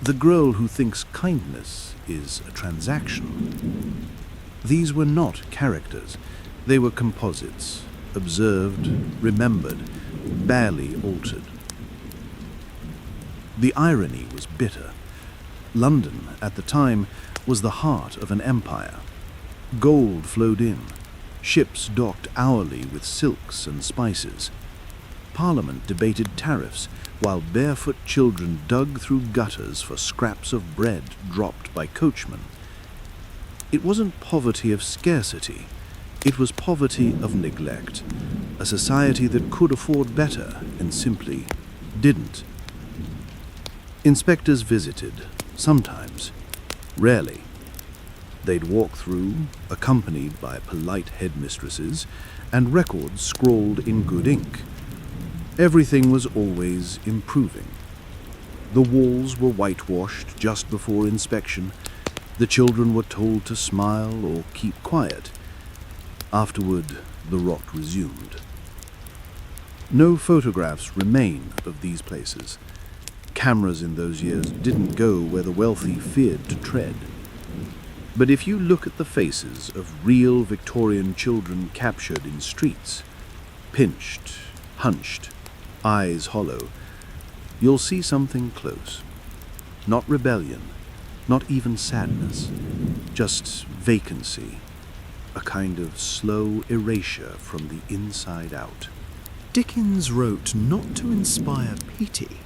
The girl who thinks kindness is a transaction. These were not characters. They were composites, observed, remembered, barely altered. The irony was bitter. London, at the time, was the heart of an empire. Gold flowed in. Ships docked hourly with silks and spices. Parliament debated tariffs, while barefoot children dug through gutters for scraps of bread dropped by coachmen. It wasn't poverty of scarcity. It was poverty of neglect, a society that could afford better and simply didn't. Inspectors visited, sometimes, rarely. They'd walk through, accompanied by polite headmistresses, and records scrawled in good ink. Everything was always improving. The walls were whitewashed just before inspection. The children were told to smile or keep quiet. Afterward, the rot resumed. No photographs remain of these places. Cameras in those years didn't go where the wealthy feared to tread. But if you look at the faces of real Victorian children captured in streets, pinched, hunched, eyes hollow, you'll see something close. Not rebellion, not even sadness, just vacancy, a kind of slow erasure from the inside out. Dickens wrote not to inspire pity,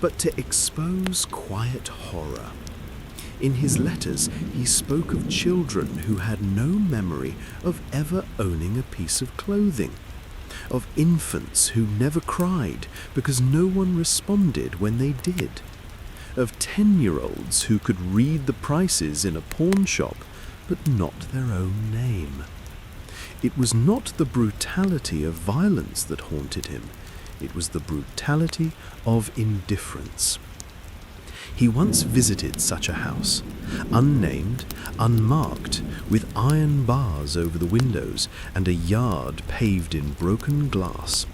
but to expose quiet horror. In his letters, he spoke of children who had no memory of ever owning a piece of clothing, of infants who never cried because no one responded when they did, of 10-year-olds who could read the prices in a pawn shop but not their own name. It was not the brutality of violence that haunted him, it was the brutality of indifference. He once visited such a house, unnamed, unmarked, with iron bars over the windows and a yard paved in broken glass.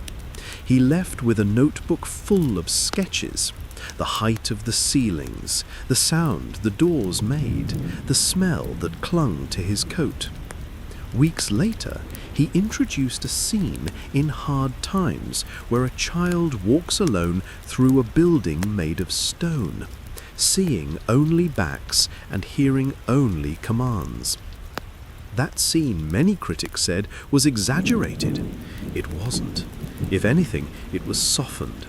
He left with a notebook full of sketches, the height of the ceilings, the sound the doors made, the smell that clung to his coat. Weeks later, he introduced a scene in Hard Times where a child walks alone through a building made of stone, seeing only backs and hearing only commands. That scene, many critics said, was exaggerated. It wasn't. If anything, it was softened.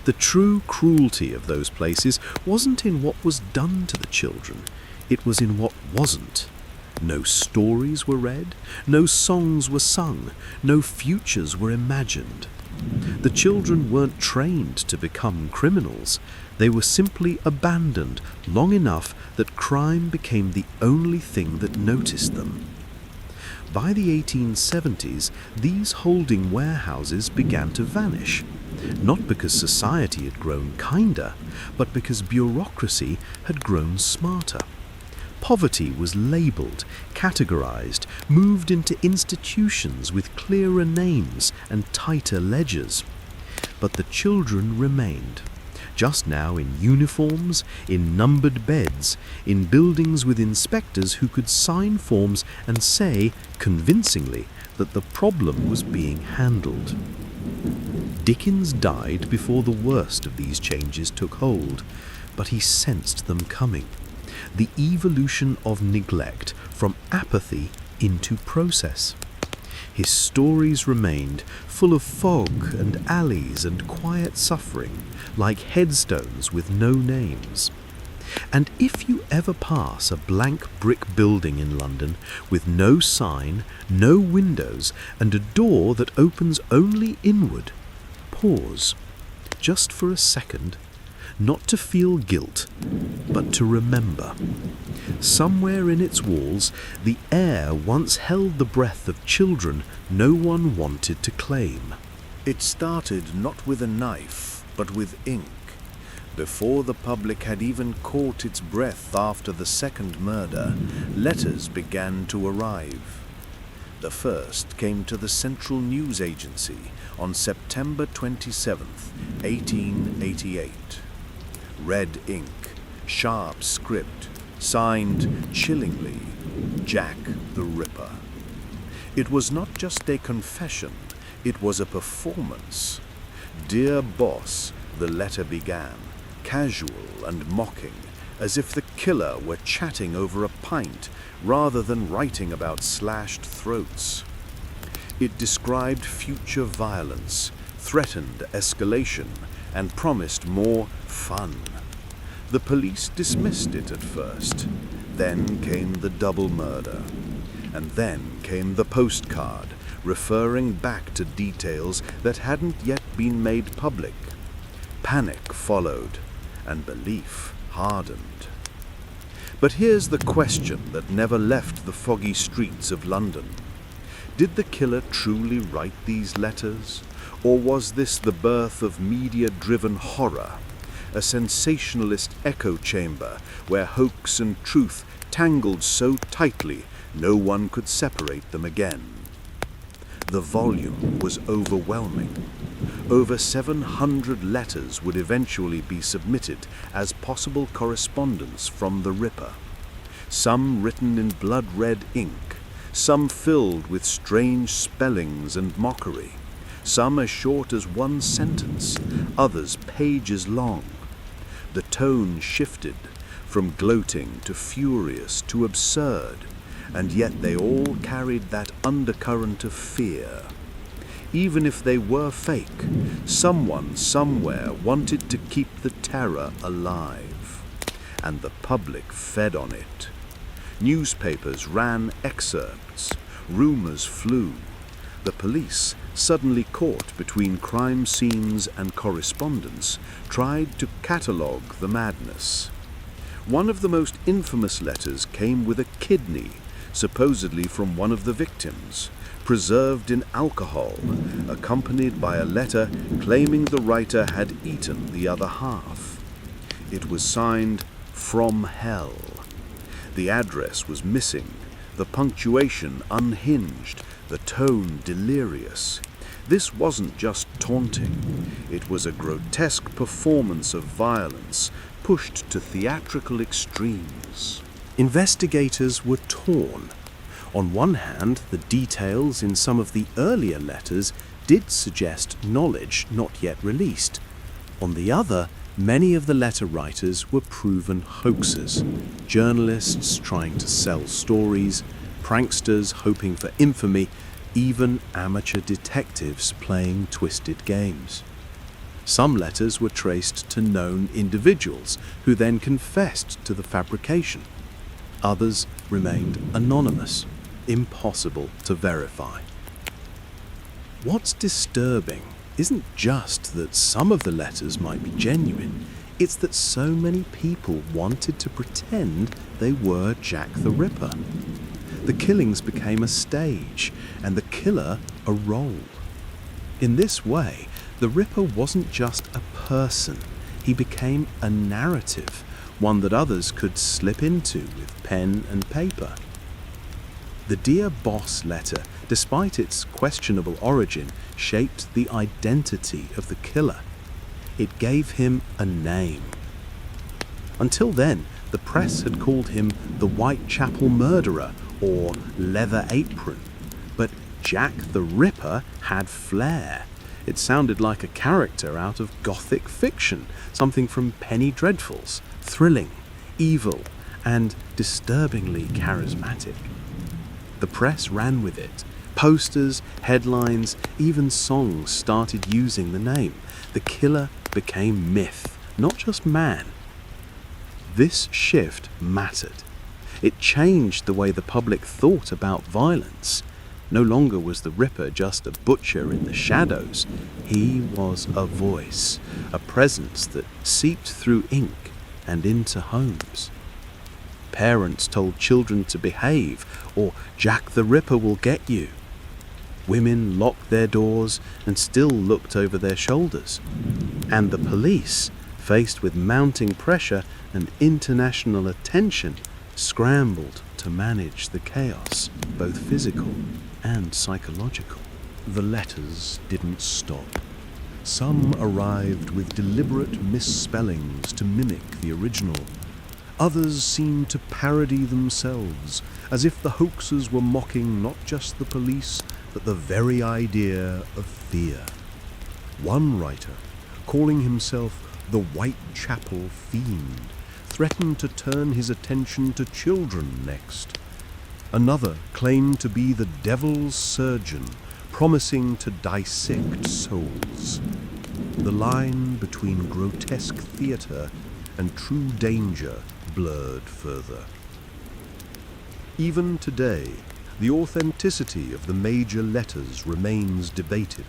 The true cruelty of those places wasn't in what was done to the children, it was in what wasn't. No stories were read, no songs were sung, no futures were imagined. The children weren't trained to become criminals. They were simply abandoned long enough that crime became the only thing that noticed them. By the 1870s, these holding warehouses began to vanish, not because society had grown kinder, but because bureaucracy had grown smarter. Poverty was labelled, categorised, moved into institutions with clearer names and tighter ledgers. But the children remained, just now in uniforms, in numbered beds, in buildings with inspectors who could sign forms and say, convincingly, that the problem was being handled. Dickens died before the worst of these changes took hold, but he sensed them coming. The evolution of neglect from apathy into process. His stories remained full of fog and alleys and quiet suffering, like headstones with no names. And if you ever pass a blank brick building in London with no sign, no windows, and a door that opens only inward, pause, just for a second, not to feel guilt, but to remember. Somewhere in its walls, the air once held the breath of children no one wanted to claim. It started not with a knife, but with ink. Before the public had even caught its breath after the second murder, letters began to arrive. The first came to the Central News Agency on September 27th, 1888. Red ink, sharp script, signed chillingly, Jack the Ripper. It was not just a confession, it was a performance. Dear Boss, the letter began, casual and mocking, as if the killer were chatting over a pint rather than writing about slashed throats. It described future violence, threatened escalation, and promised more fun. The police dismissed it at first. Then came the double murder. And then came the postcard, referring back to details that hadn't yet been made public. Panic followed, and belief hardened. But here's the question that never left the foggy streets of London. Did the killer truly write these letters? Or was this the birth of media-driven horror? A sensationalist echo chamber where hoax and truth tangled so tightly no one could separate them again. The volume was overwhelming. Over 700 letters would eventually be submitted as possible correspondence from the Ripper. Some written in blood-red ink, some filled with strange spellings and mockery, some as short as one sentence, others pages long. The tone shifted from gloating to furious to absurd, and yet they all carried that undercurrent of fear. Even if they were fake, someone somewhere wanted to keep the terror alive, and the public fed on it. Newspapers ran excerpts, rumors flew. The police, suddenly caught between crime scenes and correspondence, tried to catalogue the madness. One of the most infamous letters came with a kidney, supposedly from one of the victims, preserved in alcohol, accompanied by a letter claiming the writer had eaten the other half. It was signed, "From Hell." The address was missing, the punctuation unhinged, the tone delirious. This wasn't just taunting, it was a grotesque performance of violence pushed to theatrical extremes. Investigators were torn. On one hand, the details in some of the earlier letters did suggest knowledge not yet released. On the other, many of the letter writers were proven hoaxers, journalists trying to sell stories, pranksters hoping for infamy, even amateur detectives playing twisted games. Some letters were traced to known individuals who then confessed to the fabrication. Others remained anonymous, impossible to verify. What's disturbing isn't just that some of the letters might be genuine, it's that so many people wanted to pretend they were Jack the Ripper. The killings became a stage, and the killer a role. In this way, the Ripper wasn't just a person, he became a narrative, one that others could slip into with pen and paper. The Dear Boss letter, despite its questionable origin, shaped the identity of the killer. It gave him a name. Until then, the press had called him the Whitechapel Murderer or Leather Apron. But Jack the Ripper had flair. It sounded like a character out of Gothic fiction, something from Penny Dreadfuls, thrilling, evil, and disturbingly charismatic. The press ran with it. Posters, headlines, even songs started using the name. The killer became myth, not just man. This shift mattered. It changed the way the public thought about violence. No longer was the Ripper just a butcher in the shadows. He was a voice, a presence that seeped through ink and into homes. Parents told children to behave, or Jack the Ripper will get you. Women locked their doors and still looked over their shoulders. And the police, faced with mounting pressure and international attention, scrambled to manage the chaos, both physical and psychological. The letters didn't stop. Some arrived with deliberate misspellings to mimic the original. Others seemed to parody themselves, as if the hoaxers were mocking not just the police, but the very idea of fear. One writer, calling himself the Whitechapel Fiend, threatened to turn his attention to children next. Another claimed to be the devil's surgeon, promising to dissect souls. The line between grotesque theatre and true danger blurred further. Even today, the authenticity of the major letters remains debated.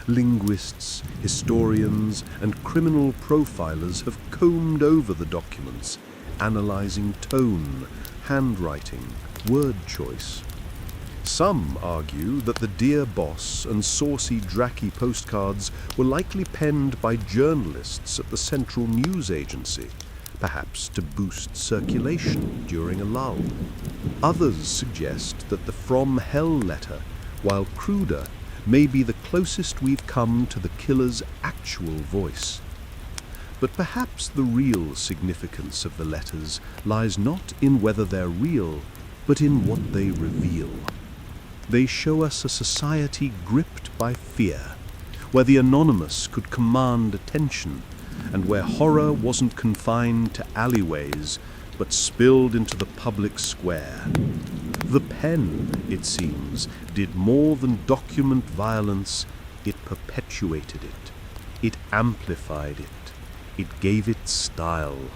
Linguists, historians, and criminal profilers have combed over the documents, analyzing tone, handwriting, word choice. Some argue that the Dear Boss and saucy Dracky postcards were likely penned by journalists at the Central News Agency, perhaps to boost circulation during a lull. Others suggest that the From Hell letter, while cruder, may be the closest we've come to the killer's actual voice. But perhaps the real significance of the letters lies not in whether they're real, but in what they reveal. They show us a society gripped by fear, where the anonymous could command attention, and where horror wasn't confined to alleyways, but spilled into the public square. The pen, it seems, did more than document violence, it perpetuated it. It amplified it. It gave it style.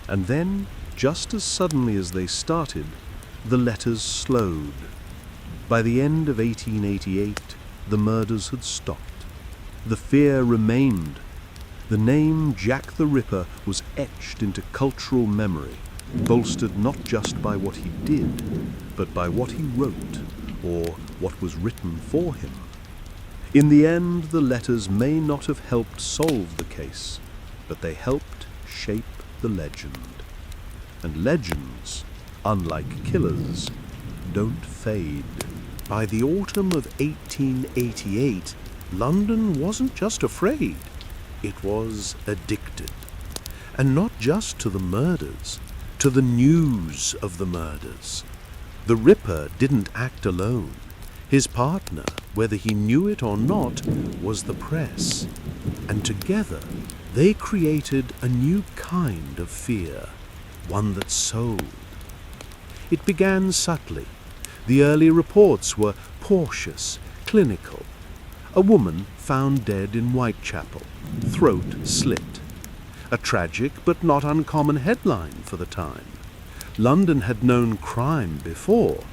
And then, just as suddenly as they started, the letters slowed. By the end of 1888, the murders had stopped. The fear remained. The name Jack the Ripper was etched into cultural memory, bolstered not just by what he did, but by what he wrote, or what was written for him. In the end, the letters may not have helped solve the case, but they helped shape the legend. And legends, unlike killers, don't fade. By the autumn of 1888, London wasn't just afraid, it was addicted. And not just to the murders, to the news of the murders. The Ripper didn't act alone. His partner, whether he knew it or not, was the press. And together, they created a new kind of fear, one that sold. It began subtly. The early reports were cautious, clinical. A woman found dead in Whitechapel, throat slit. A tragic but not uncommon headline for the time. London had known crime before,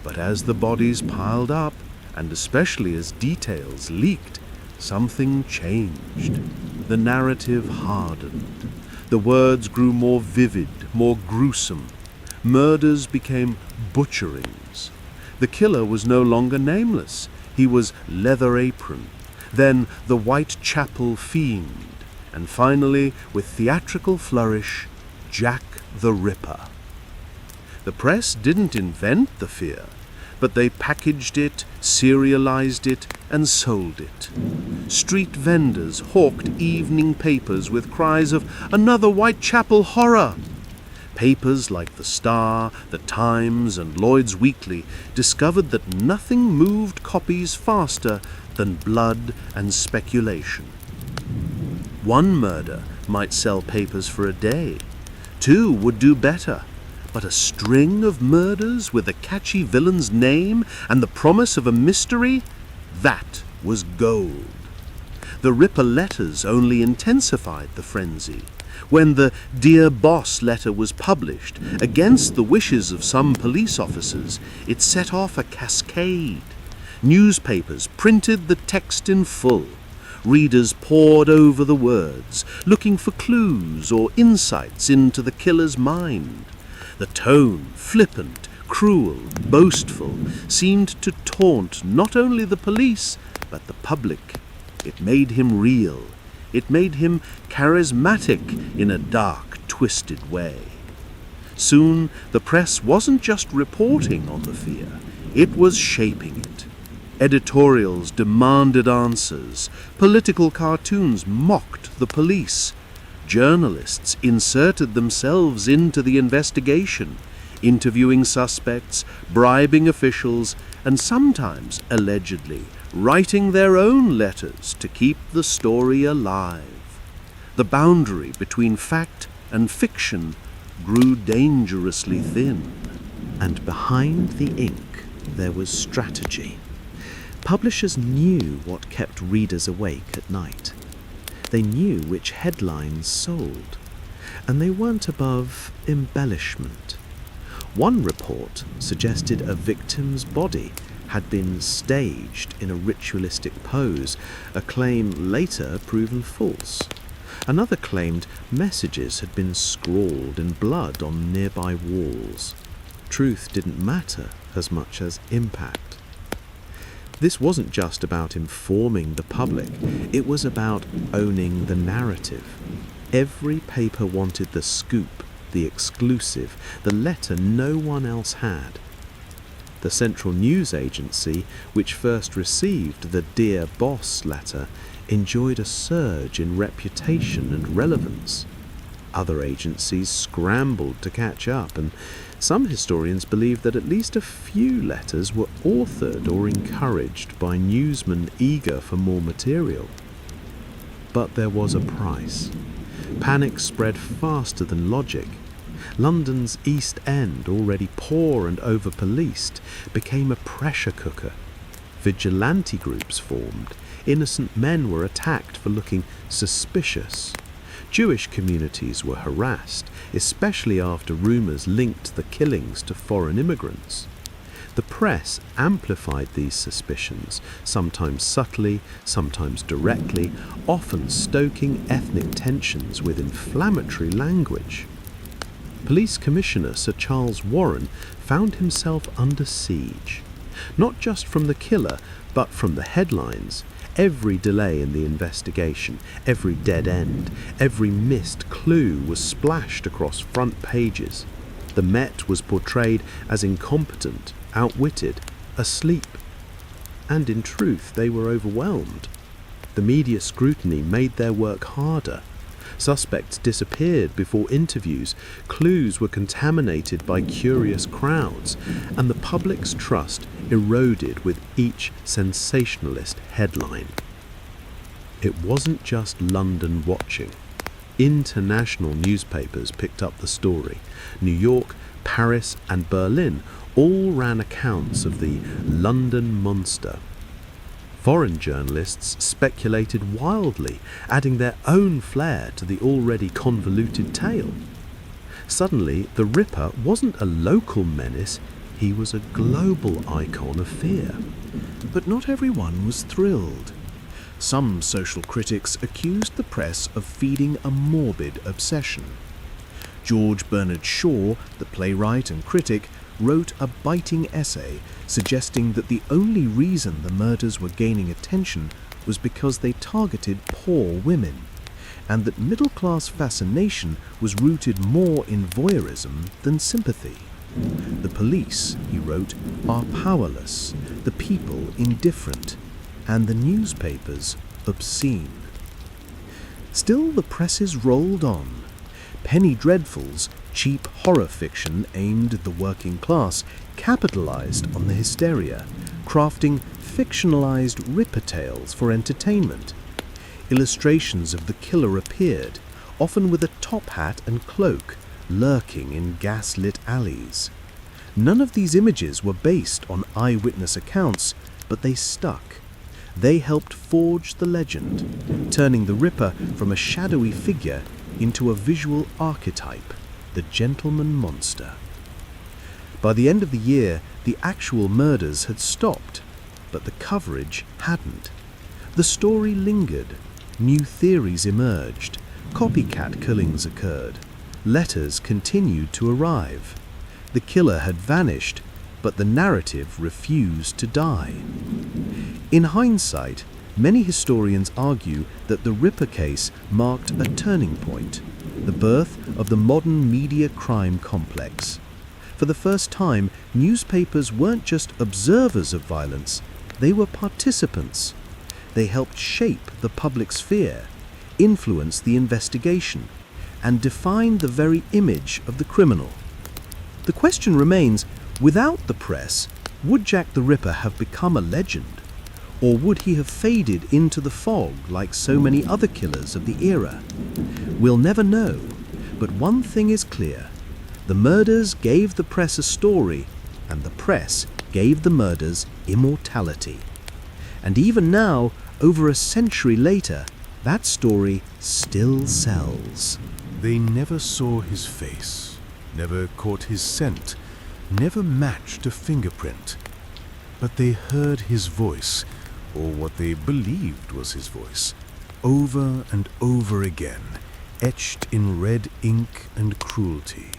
but as the bodies piled up, and especially as details leaked, something changed. The narrative hardened. The words grew more vivid, more gruesome. Murders became butcherings. The killer was no longer nameless. He was Leather Apron, then the Whitechapel Fiend, and finally, with theatrical flourish, Jack the Ripper. The press didn't invent the fear, but they packaged it, serialized it, and sold it. Street vendors hawked evening papers with cries of "Another Whitechapel horror!" Papers like The Star, The Times, and Lloyd's Weekly discovered that nothing moved copies faster than blood and speculation. One murder might sell papers for a day. Two would do better. But a string of murders with a catchy villain's name and the promise of a mystery? That was gold. The Ripper letters only intensified the frenzy. When the Dear Boss letter was published, against the wishes of some police officers, it set off a cascade. Newspapers printed the text in full. Readers pored over the words, looking for clues or insights into the killer's mind. The tone, flippant, cruel, boastful, seemed to taunt not only the police, but the public. It made him real. It made him charismatic in a dark, twisted way. Soon, the press wasn't just reporting on the fear, it was shaping it. Editorials demanded answers. Political cartoons mocked the police. Journalists inserted themselves into the investigation, interviewing suspects, bribing officials, and sometimes, allegedly, writing their own letters to keep the story alive. The boundary between fact and fiction grew dangerously thin. And behind the ink there was strategy. Publishers knew what kept readers awake at night. They knew which headlines sold, and they weren't above embellishment. One report suggested a victim's body had been staged in a ritualistic pose, a claim later proven false. Another claimed messages had been scrawled in blood on nearby walls. Truth didn't matter as much as impact. This wasn't just about informing the public, it was about owning the narrative. Every paper wanted the scoop, the exclusive, the letter no one else had. The Central News Agency, which first received the Dear Boss letter, enjoyed a surge in reputation and relevance. Other agencies scrambled to catch up, and some historians believe that at least a few letters were authored or encouraged by newsmen eager for more material. But there was a price. Panic spread faster than logic. London's East End, already poor and over-policed, became a pressure cooker. Vigilante groups formed. Innocent men were attacked for looking suspicious. Jewish communities were harassed, especially after rumours linked the killings to foreign immigrants. The press amplified these suspicions, sometimes subtly, sometimes directly, often stoking ethnic tensions with inflammatory language. Police Commissioner Sir Charles Warren found himself under siege, not just from the killer, but from the headlines. Every delay in the investigation, every dead end, every missed clue was splashed across front pages. The Met was portrayed as incompetent, outwitted, asleep. And in truth, they were overwhelmed. The media scrutiny made their work harder. Suspects disappeared before interviews, clues were contaminated by curious crowds, and the public's trust eroded with each sensationalist headline. It wasn't just London watching. International newspapers picked up the story. New York, Paris, and Berlin all ran accounts of the London monster. Foreign journalists speculated wildly, adding their own flair to the already convoluted tale. Suddenly, the Ripper wasn't a local menace, he was a global icon of fear. But not everyone was thrilled. Some social critics accused the press of feeding a morbid obsession. George Bernard Shaw, the playwright and critic, wrote a biting essay suggesting that the only reason the murders were gaining attention was because they targeted poor women, and that middle-class fascination was rooted more in voyeurism than sympathy. The police, he wrote, are powerless, the people indifferent, and the newspapers obscene. Still, the presses rolled on. Penny Dreadfuls, cheap horror fiction aimed at the working class, capitalized on the hysteria, crafting fictionalized Ripper tales for entertainment. Illustrations of the killer appeared, often with a top hat and cloak, lurking in gas-lit alleys. None of these images were based on eyewitness accounts, but they stuck. They helped forge the legend, turning the Ripper from a shadowy figure into a visual archetype, the gentleman monster. By the end of the year, the actual murders had stopped, but the coverage hadn't. The story lingered. New theories emerged. Copycat killings occurred. Letters continued to arrive. The killer had vanished, but the narrative refused to die. In hindsight, many historians argue that the Ripper case marked a turning point, the birth of the modern media crime complex. For the first time, newspapers weren't just observers of violence, they were participants. They helped shape the public's fear, influence the investigation, and define the very image of the criminal. The question remains, without the press, would Jack the Ripper have become a legend? Or would he have faded into the fog like so many other killers of the era? We'll never know, but one thing is clear. The murders gave the press a story, and the press gave the murders immortality. And even now, over a century later, that story still sells. They never saw his face, never caught his scent, never matched a fingerprint, but they heard his voice, or what they believed was his voice, over and over again, etched in red ink and cruelty.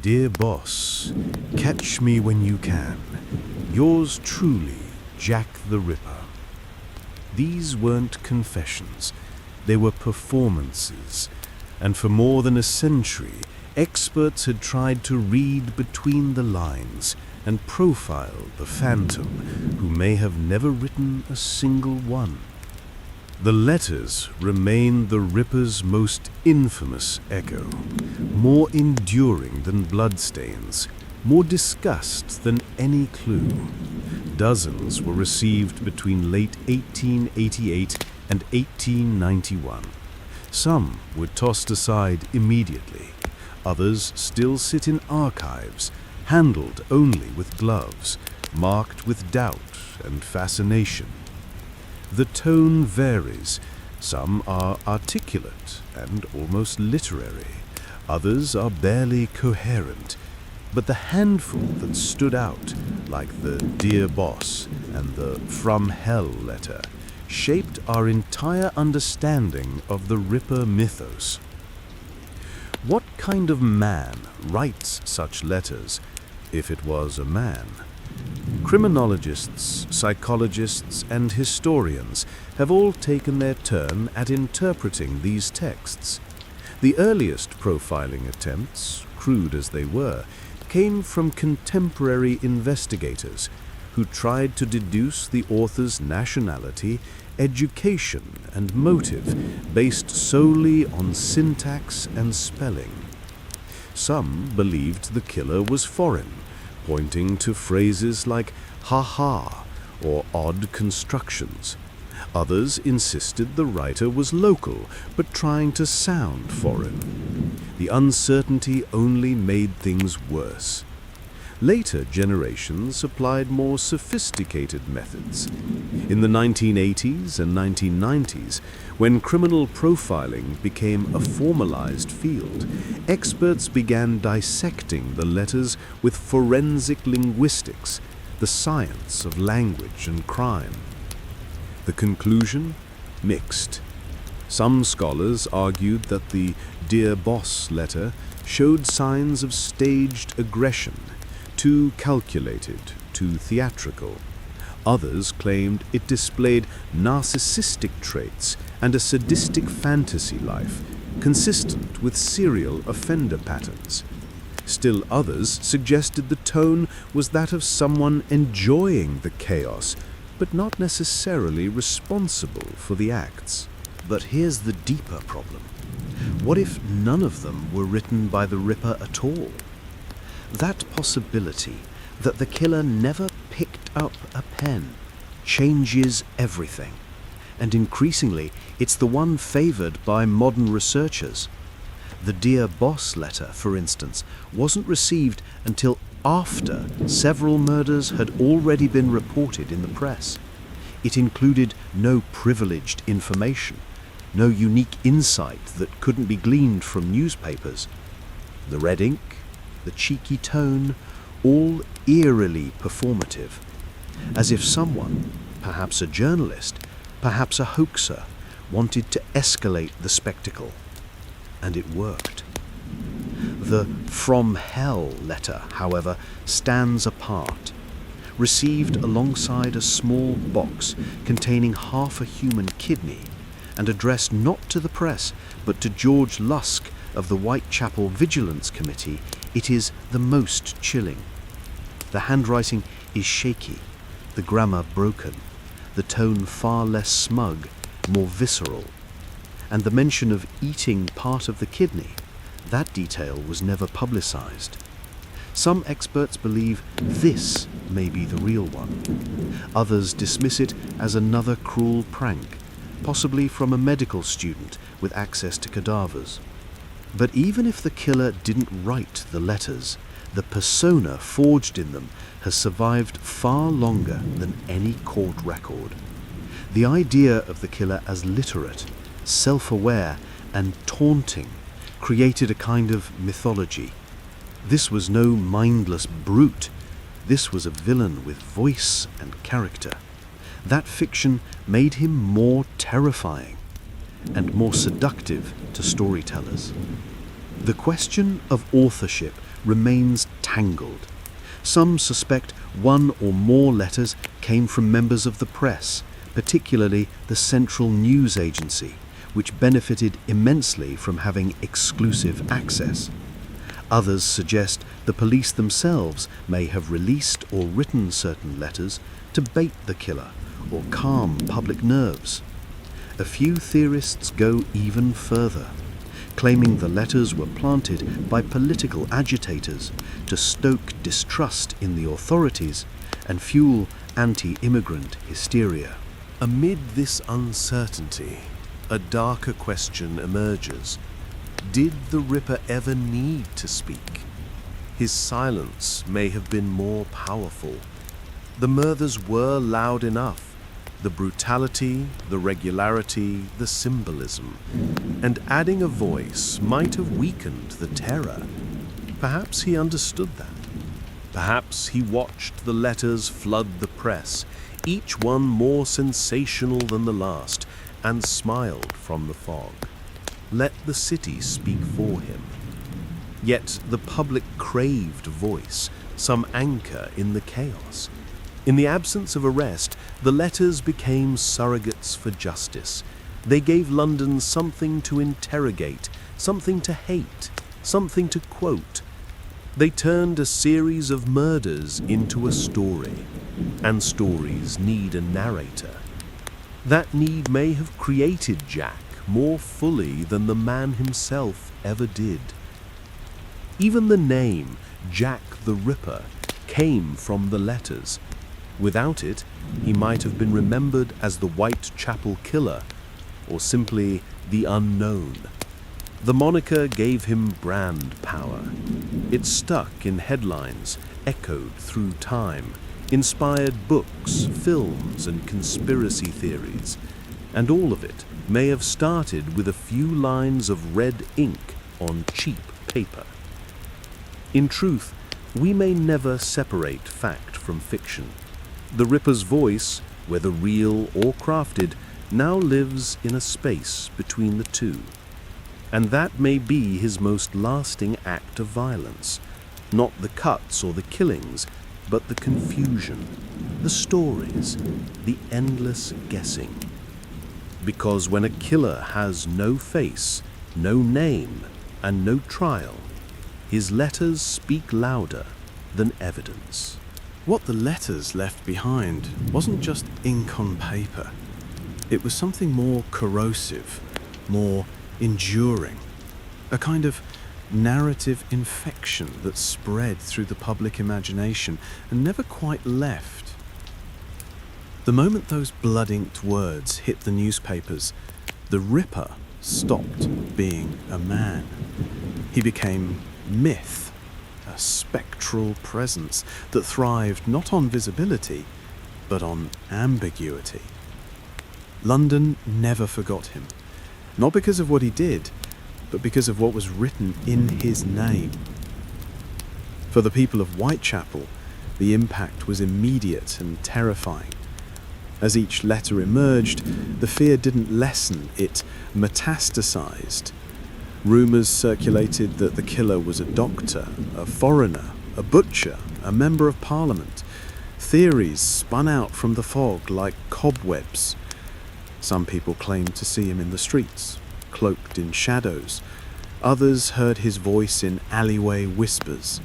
Dear boss, catch me when you can. Yours truly, Jack the Ripper. These weren't confessions, they were performances, and for more than a century, experts had tried to read between the lines and profile the phantom who may have never written a single one. The letters remain the Ripper's most infamous echo, more enduring than bloodstains, more discussed than any clue. Dozens were received between late 1888 and 1891. Some were tossed aside immediately. Others still sit in archives, handled only with gloves, marked with doubt and fascination. The tone varies. Some are articulate and almost literary. Others are barely coherent. But the handful that stood out, like the Dear Boss and the From Hell letter, shaped our entire understanding of the Ripper mythos. What kind of man writes such letters, if it was a man? Criminologists, psychologists, and historians have all taken their turn at interpreting these texts. The earliest profiling attempts, crude as they were, came from contemporary investigators who tried to deduce the author's nationality, education, and motive based solely on syntax and spelling. Some believed the killer was foreign, pointing to phrases like "ha-ha" or odd constructions. Others insisted the writer was local, but trying to sound foreign. The uncertainty only made things worse. Later generations applied more sophisticated methods. In the 1980s and 1990s, when criminal profiling became a formalized field, experts began dissecting the letters with forensic linguistics, the science of language and crime. The conclusion? Mixed. Some scholars argued that the Dear Boss letter showed signs of staged aggression, too calculated, too theatrical. Others claimed it displayed narcissistic traits and a sadistic fantasy life, consistent with serial offender patterns. Still others suggested the tone was that of someone enjoying the chaos, but not necessarily responsible for the acts. But here's the deeper problem. What if none of them were written by the Ripper at all? That possibility that the killer never picked up a pen changes everything. And increasingly, it's the one favored by modern researchers. The Dear Boss letter, for instance, wasn't received until after several murders had already been reported in the press. It included no privileged information, no unique insight that couldn't be gleaned from newspapers. The red ink, the cheeky tone, all eerily performative, as if someone, perhaps a journalist, perhaps a hoaxer, wanted to escalate the spectacle. And it worked. The From Hell letter, however, stands apart. Received alongside a small box containing half a human kidney and addressed not to the press but to George Lusk of the Whitechapel Vigilance Committee, it is the most chilling. The handwriting is shaky, the grammar broken, the tone far less smug, more visceral. And the mention of eating part of the kidney, that detail was never publicized. Some experts believe this may be the real one. Others dismiss it as another cruel prank, possibly from a medical student with access to cadavers. But even if the killer didn't write the letters, the persona forged in them has survived far longer than any court record. The idea of the killer as literate, self-aware, and taunting created a kind of mythology. This was no mindless brute. This was a villain with voice and character. That fiction made him more terrifying and more seductive to storytellers. The question of authorship remains tangled. Some suspect one or more letters came from members of the press, particularly the Central News Agency, which benefited immensely from having exclusive access. Others suggest the police themselves may have released or written certain letters to bait the killer or calm public nerves. A few theorists go even further, claiming the letters were planted by political agitators to stoke distrust in the authorities and fuel anti-immigrant hysteria. Amid this uncertainty, a darker question emerges. Did the Ripper ever need to speak? His silence may have been more powerful. The murders were loud enough. The brutality, the regularity, the symbolism. And adding a voice might have weakened the terror. Perhaps he understood that. Perhaps he watched the letters flood the press, each one more sensational than the last, and smiled from the fog. Let the city speak for him. Yet the public craved voice, some anchor in the chaos. In the absence of arrest, the letters became surrogates for justice. They gave London something to interrogate, something to hate, something to quote. They turned a series of murders into a story, and stories need a narrator. That need may have created Jack more fully than the man himself ever did. Even the name Jack the Ripper came from the letters. Without it, he might have been remembered as the Whitechapel Killer, or simply the Unknown. The moniker gave him brand power. It stuck in headlines, echoed through time, inspired books, films, and conspiracy theories, and all of it may have started with a few lines of red ink on cheap paper. In truth, we may never separate fact from fiction. The Ripper's voice, whether real or crafted, now lives in a space between the two. And that may be his most lasting act of violence. Not the cuts or the killings, but the confusion, the stories, the endless guessing. Because when a killer has no face, no name, and no trial, his letters speak louder than evidence. What the letters left behind wasn't just ink on paper. It was something more corrosive, more enduring, a kind of narrative infection that spread through the public imagination and never quite left. The moment those blood-inked words hit the newspapers, the Ripper stopped being a man. He became myth, a spectral presence that thrived not on visibility, but on ambiguity. London never forgot him, not because of what he did, but because of what was written in his name. For the people of Whitechapel, the impact was immediate and terrifying. As each letter emerged, the fear didn't lessen, it metastasized. Rumours circulated that the killer was a doctor, a foreigner, a butcher, a member of parliament. Theories spun out from the fog like cobwebs. Some people claimed to see him in the streets, cloaked in shadows. Others heard his voice in alleyway whispers.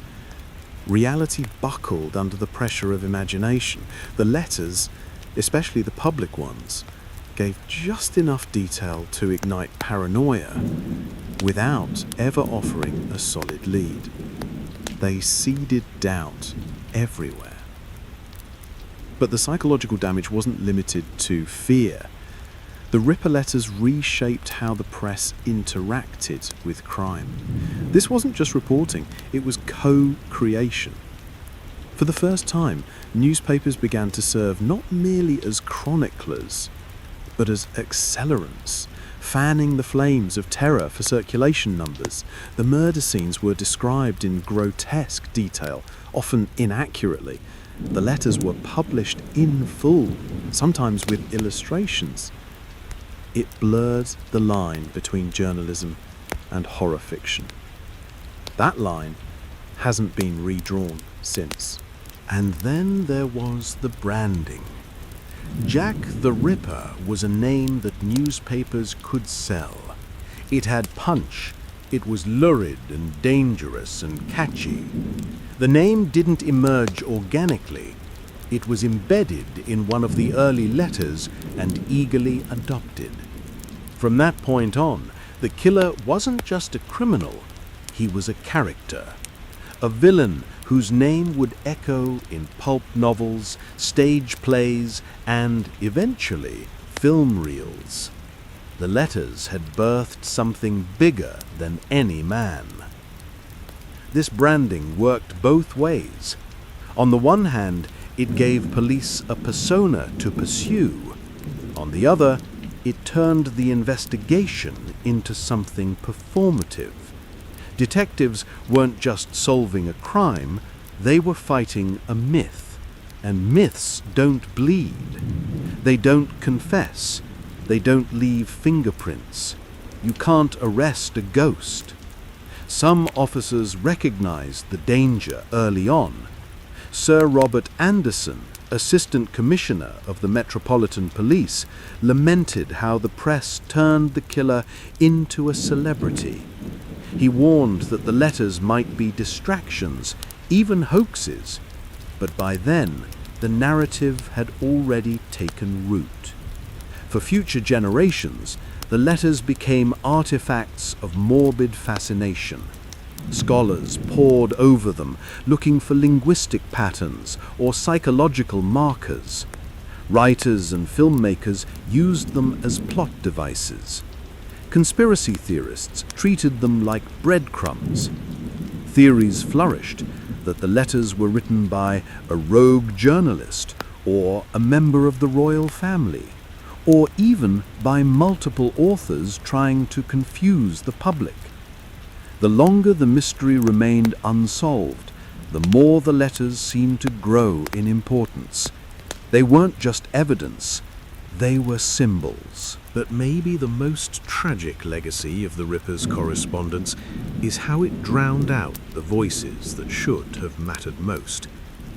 Reality buckled under the pressure of imagination. The letters, especially the public ones, gave just enough detail to ignite paranoia without ever offering a solid lead. They seeded doubt everywhere. But the psychological damage wasn't limited to fear. The Ripper letters reshaped how the press interacted with crime. This wasn't just reporting, it was co-creation. For the first time, newspapers began to serve not merely as chroniclers, but as accelerants, fanning the flames of terror for circulation numbers. The murder scenes were described in grotesque detail, often inaccurately. The letters were published in full, sometimes with illustrations. It blurred the line between journalism and horror fiction. That line hasn't been redrawn since. And then there was the branding. Jack the Ripper was a name that newspapers could sell. It had punch. It was lurid and dangerous and catchy. The name didn't emerge organically. It was embedded in one of the early letters and eagerly adopted. From that point on, the killer wasn't just a criminal, he was a character. A villain whose name would echo in pulp novels, stage plays, and, eventually, film reels. The letters had birthed something bigger than any man. This branding worked both ways. On the one hand, it gave police a persona to pursue. On the other, it turned the investigation into something performative. Detectives weren't just solving a crime, they were fighting a myth. And myths don't bleed. They don't confess. They don't leave fingerprints. You can't arrest a ghost. Some officers recognized the danger early on. Sir Robert Anderson, Assistant Commissioner of the Metropolitan Police, lamented how the press turned the killer into a celebrity. He warned that the letters might be distractions, even hoaxes, but by then the narrative had already taken root. For future generations, the letters became artifacts of morbid fascination. Scholars pored over them, looking for linguistic patterns or psychological markers. Writers and filmmakers used them as plot devices. Conspiracy theorists treated them like breadcrumbs. Theories flourished that the letters were written by a rogue journalist or a member of the royal family, or even by multiple authors trying to confuse the public. The longer the mystery remained unsolved, the more the letters seemed to grow in importance. They weren't just evidence, they were symbols. But maybe the most tragic legacy of the Ripper's correspondence is how it drowned out the voices that should have mattered most,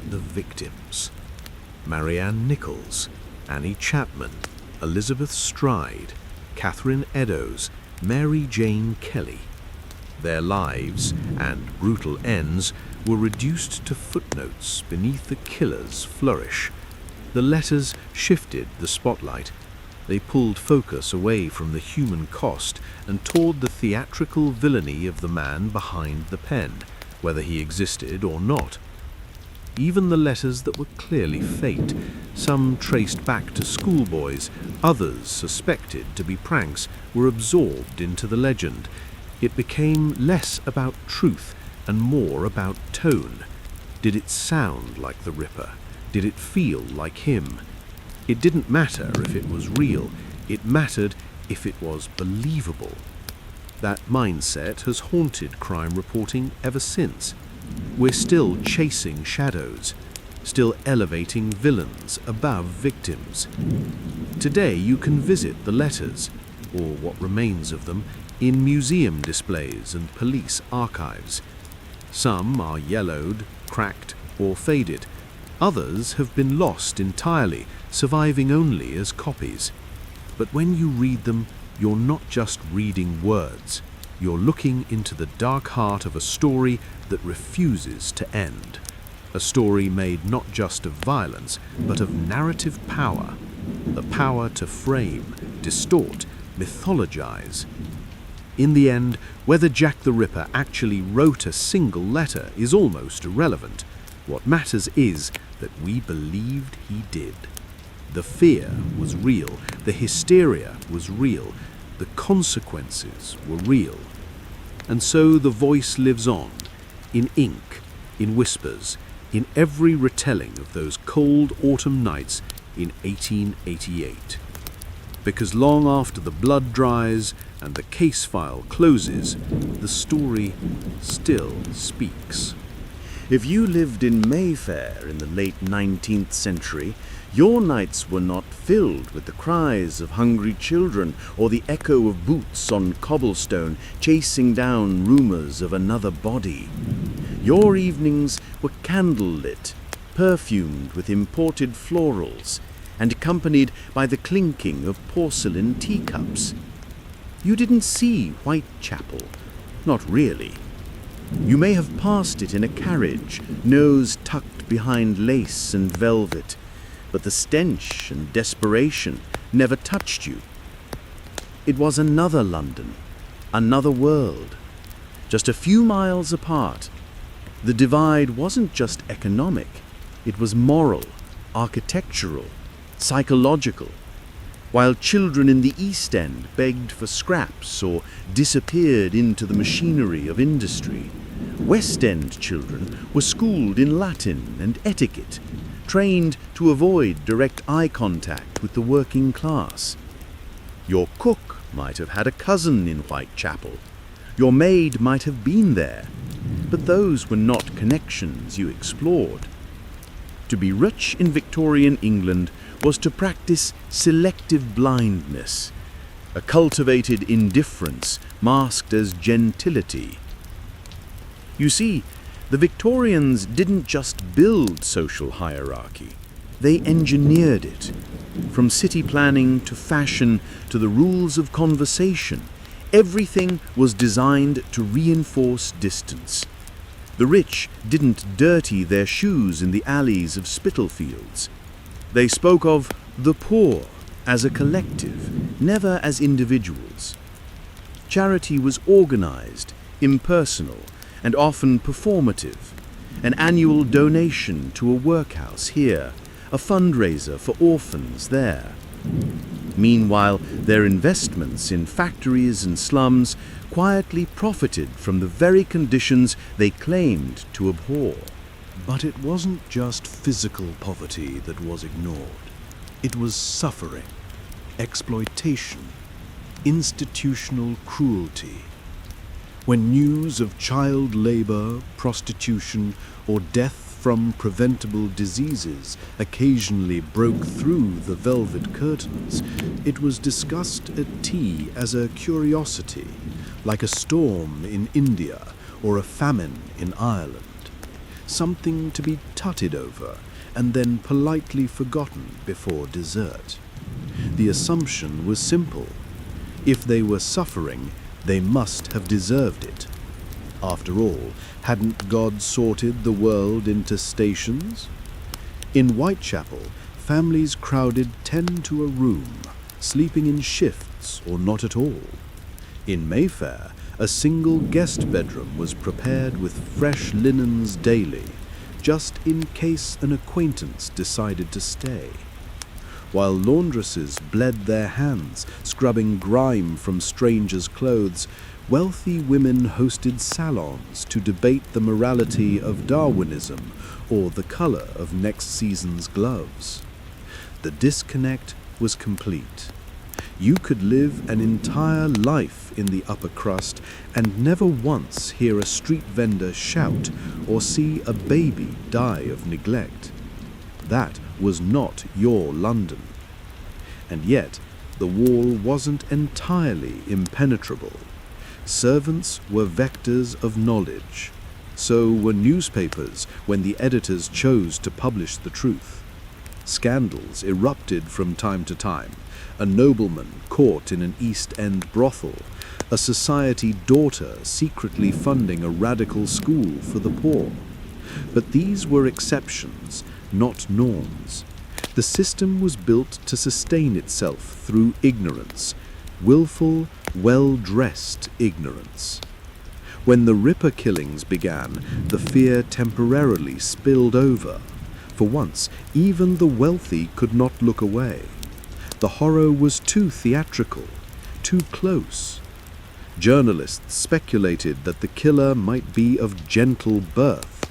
the victims. Marianne Nichols, Annie Chapman, Elizabeth Stride, Catherine Eddowes, Mary Jane Kelly. Their lives and brutal ends were reduced to footnotes beneath the killer's flourish. The letters shifted the spotlight. They pulled focus away from the human cost and toward the theatrical villainy of the man behind the pen, whether he existed or not. Even the letters that were clearly faked, some traced back to schoolboys, others suspected to be pranks, were absorbed into the legend. It became less about truth and more about tone. Did it sound like the Ripper? Did it feel like him? It didn't matter if it was real, it mattered if it was believable. That mindset has haunted crime reporting ever since. We're still chasing shadows, still elevating villains above victims. Today you can visit the letters, or what remains of them, in museum displays and police archives. Some are yellowed, cracked, or faded. Others have been lost entirely, surviving only as copies. But when you read them, you're not just reading words. You're looking into the dark heart of a story that refuses to end. A story made not just of violence, but of narrative power. The power to frame, distort, mythologize. In the end, whether Jack the Ripper actually wrote a single letter is almost irrelevant. What matters is that we believed he did. The fear was real, the hysteria was real, the consequences were real. And so the voice lives on, in ink, in whispers, in every retelling of those cold autumn nights in 1888. because long after the blood dries and the case file closes, the story still speaks. If you lived in Mayfair in the late 19th century, your nights were not filled with the cries of hungry children or the echo of boots on cobblestone chasing down rumours of another body. Your evenings were candle-lit, perfumed with imported florals, and accompanied by the clinking of porcelain teacups. You didn't see Whitechapel, not really. You may have passed it in a carriage, nose tucked behind lace and velvet, but the stench and desperation never touched you. It was another London, another world, just a few miles apart. The divide wasn't just economic, it was moral, architectural, psychological. While children in the East End begged for scraps or disappeared into the machinery of industry, West End children were schooled in Latin and etiquette, trained to avoid direct eye contact with the working class. Your cook might have had a cousin in Whitechapel. Your maid might have been there, but those were not connections you explored. To be rich in Victorian England was to practice selective blindness, a cultivated indifference masked as gentility. You see, the Victorians didn't just build social hierarchy, they engineered it. From city planning to fashion to the rules of conversation, everything was designed to reinforce distance. The rich didn't dirty their shoes in the alleys of Spitalfields. They spoke of the poor as a collective, never as individuals. Charity was organized, impersonal, and often performative. An annual donation to a workhouse here, a fundraiser for orphans there. Meanwhile, their investments in factories and slums quietly profited from the very conditions they claimed to abhor. But it wasn't just physical poverty that was ignored. It was suffering, exploitation, institutional cruelty. When news of child labor, prostitution, or death from preventable diseases occasionally broke through the velvet curtains, it was discussed at tea as a curiosity, like a storm in India or a famine in Ireland. Something to be tutted over and then politely forgotten before dessert. The assumption was simple. If they were suffering, they must have deserved it. After all, hadn't God sorted the world into stations? In Whitechapel, families crowded 10 to a room, sleeping in shifts or not at all. In Mayfair, a single guest bedroom was prepared with fresh linens daily, just in case an acquaintance decided to stay. While laundresses bled their hands, scrubbing grime from strangers' clothes, wealthy women hosted salons to debate the morality of Darwinism or the color of next season's gloves. The disconnect was complete. You could live an entire life in the upper crust and never once hear a street vendor shout or see a baby die of neglect. That was not your London. And yet, the wall wasn't entirely impenetrable. Servants were vectors of knowledge. So were newspapers when the editors chose to publish the truth. Scandals erupted from time to time. A nobleman caught in an East End brothel, a society daughter secretly funding a radical school for the poor. But these were exceptions, not norms. The system was built to sustain itself through ignorance, willful, well-dressed ignorance. When the Ripper killings began, the fear temporarily spilled over. For once, even the wealthy could not look away. The horror was too theatrical, too close. Journalists speculated that the killer might be of gentle birth.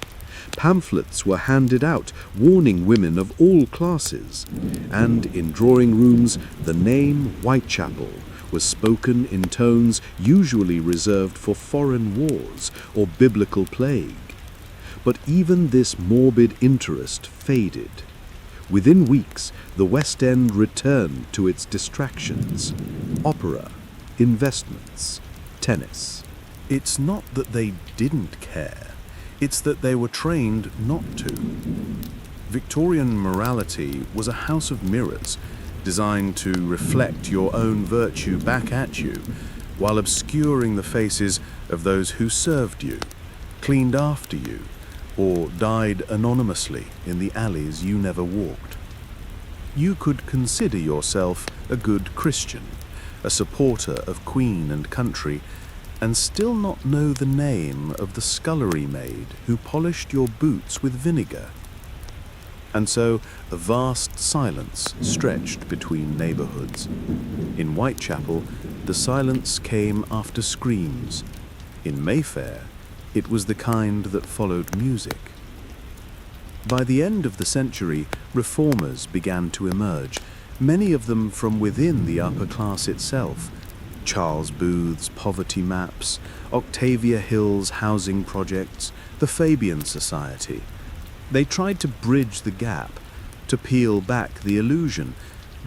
Pamphlets were handed out warning women of all classes, and in drawing rooms the name Whitechapel was spoken in tones usually reserved for foreign wars or biblical plague. But even this morbid interest faded. Within weeks, the West End returned to its distractions: opera, investments, tennis. It's not that they didn't care, it's that they were trained not to. Victorian morality was a house of mirrors, designed to reflect your own virtue back at you, while obscuring the faces of those who served you, cleaned after you, or died anonymously in the alleys you never walked. You could consider yourself a good Christian, a supporter of Queen and country, and still not know the name of the scullery maid who polished your boots with vinegar. And so a vast silence stretched between neighbourhoods. In Whitechapel, the silence came after screams. In Mayfair, it was the kind that followed music. By the end of the century, reformers began to emerge, many of them from within the upper class itself. Charles Booth's poverty maps, Octavia Hill's housing projects, the Fabian Society. They tried to bridge the gap, to peel back the illusion,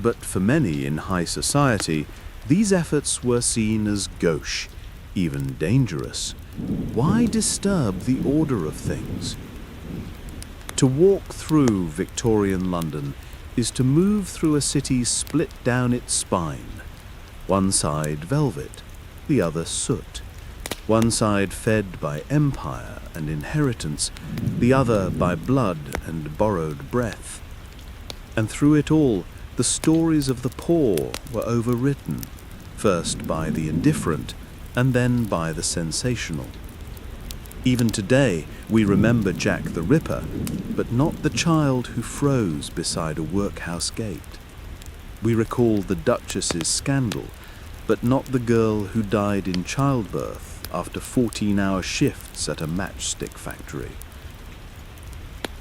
but for many in high society, these efforts were seen as gauche, even dangerous. Why disturb the order of things? To walk through Victorian London is to move through a city split down its spine. One side velvet, the other soot. One side fed by empire and inheritance, the other by blood and borrowed breath. And through it all, the stories of the poor were overwritten, first by the indifferent and then by the sensational. Even today, we remember Jack the Ripper, but not the child who froze beside a workhouse gate. We recall the Duchess's scandal, but not the girl who died in childbirth after 14-hour shifts at a matchstick factory.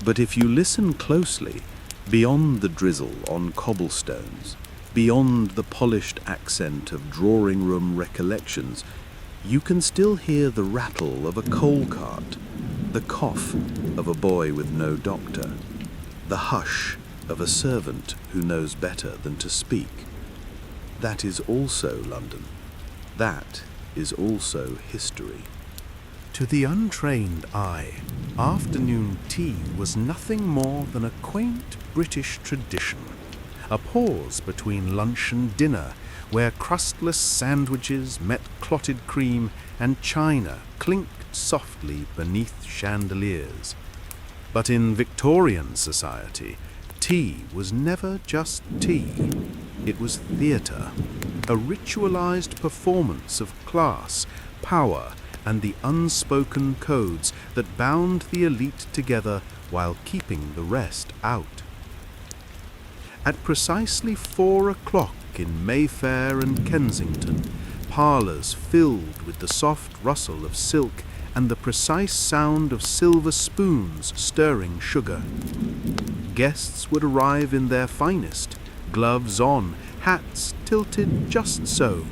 But if you listen closely, beyond the drizzle on cobblestones, beyond the polished accent of drawing-room recollections, you can still hear the rattle of a coal cart, the cough of a boy with no doctor, the hush of a servant who knows better than to speak. That is also London. That is also history. To the untrained eye, afternoon tea was nothing more than a quaint British tradition, a pause between lunch and dinner, where crustless sandwiches met clotted cream and china clinked softly beneath chandeliers. But in Victorian society, tea was never just tea. It was theatre, a ritualized performance of class, power, and the unspoken codes that bound the elite together while keeping the rest out. At precisely 4 o'clock in Mayfair and Kensington, parlours filled with the soft rustle of silk and the precise sound of silver spoons stirring sugar. Guests would arrive in their finest, gloves on, hats tilted just so,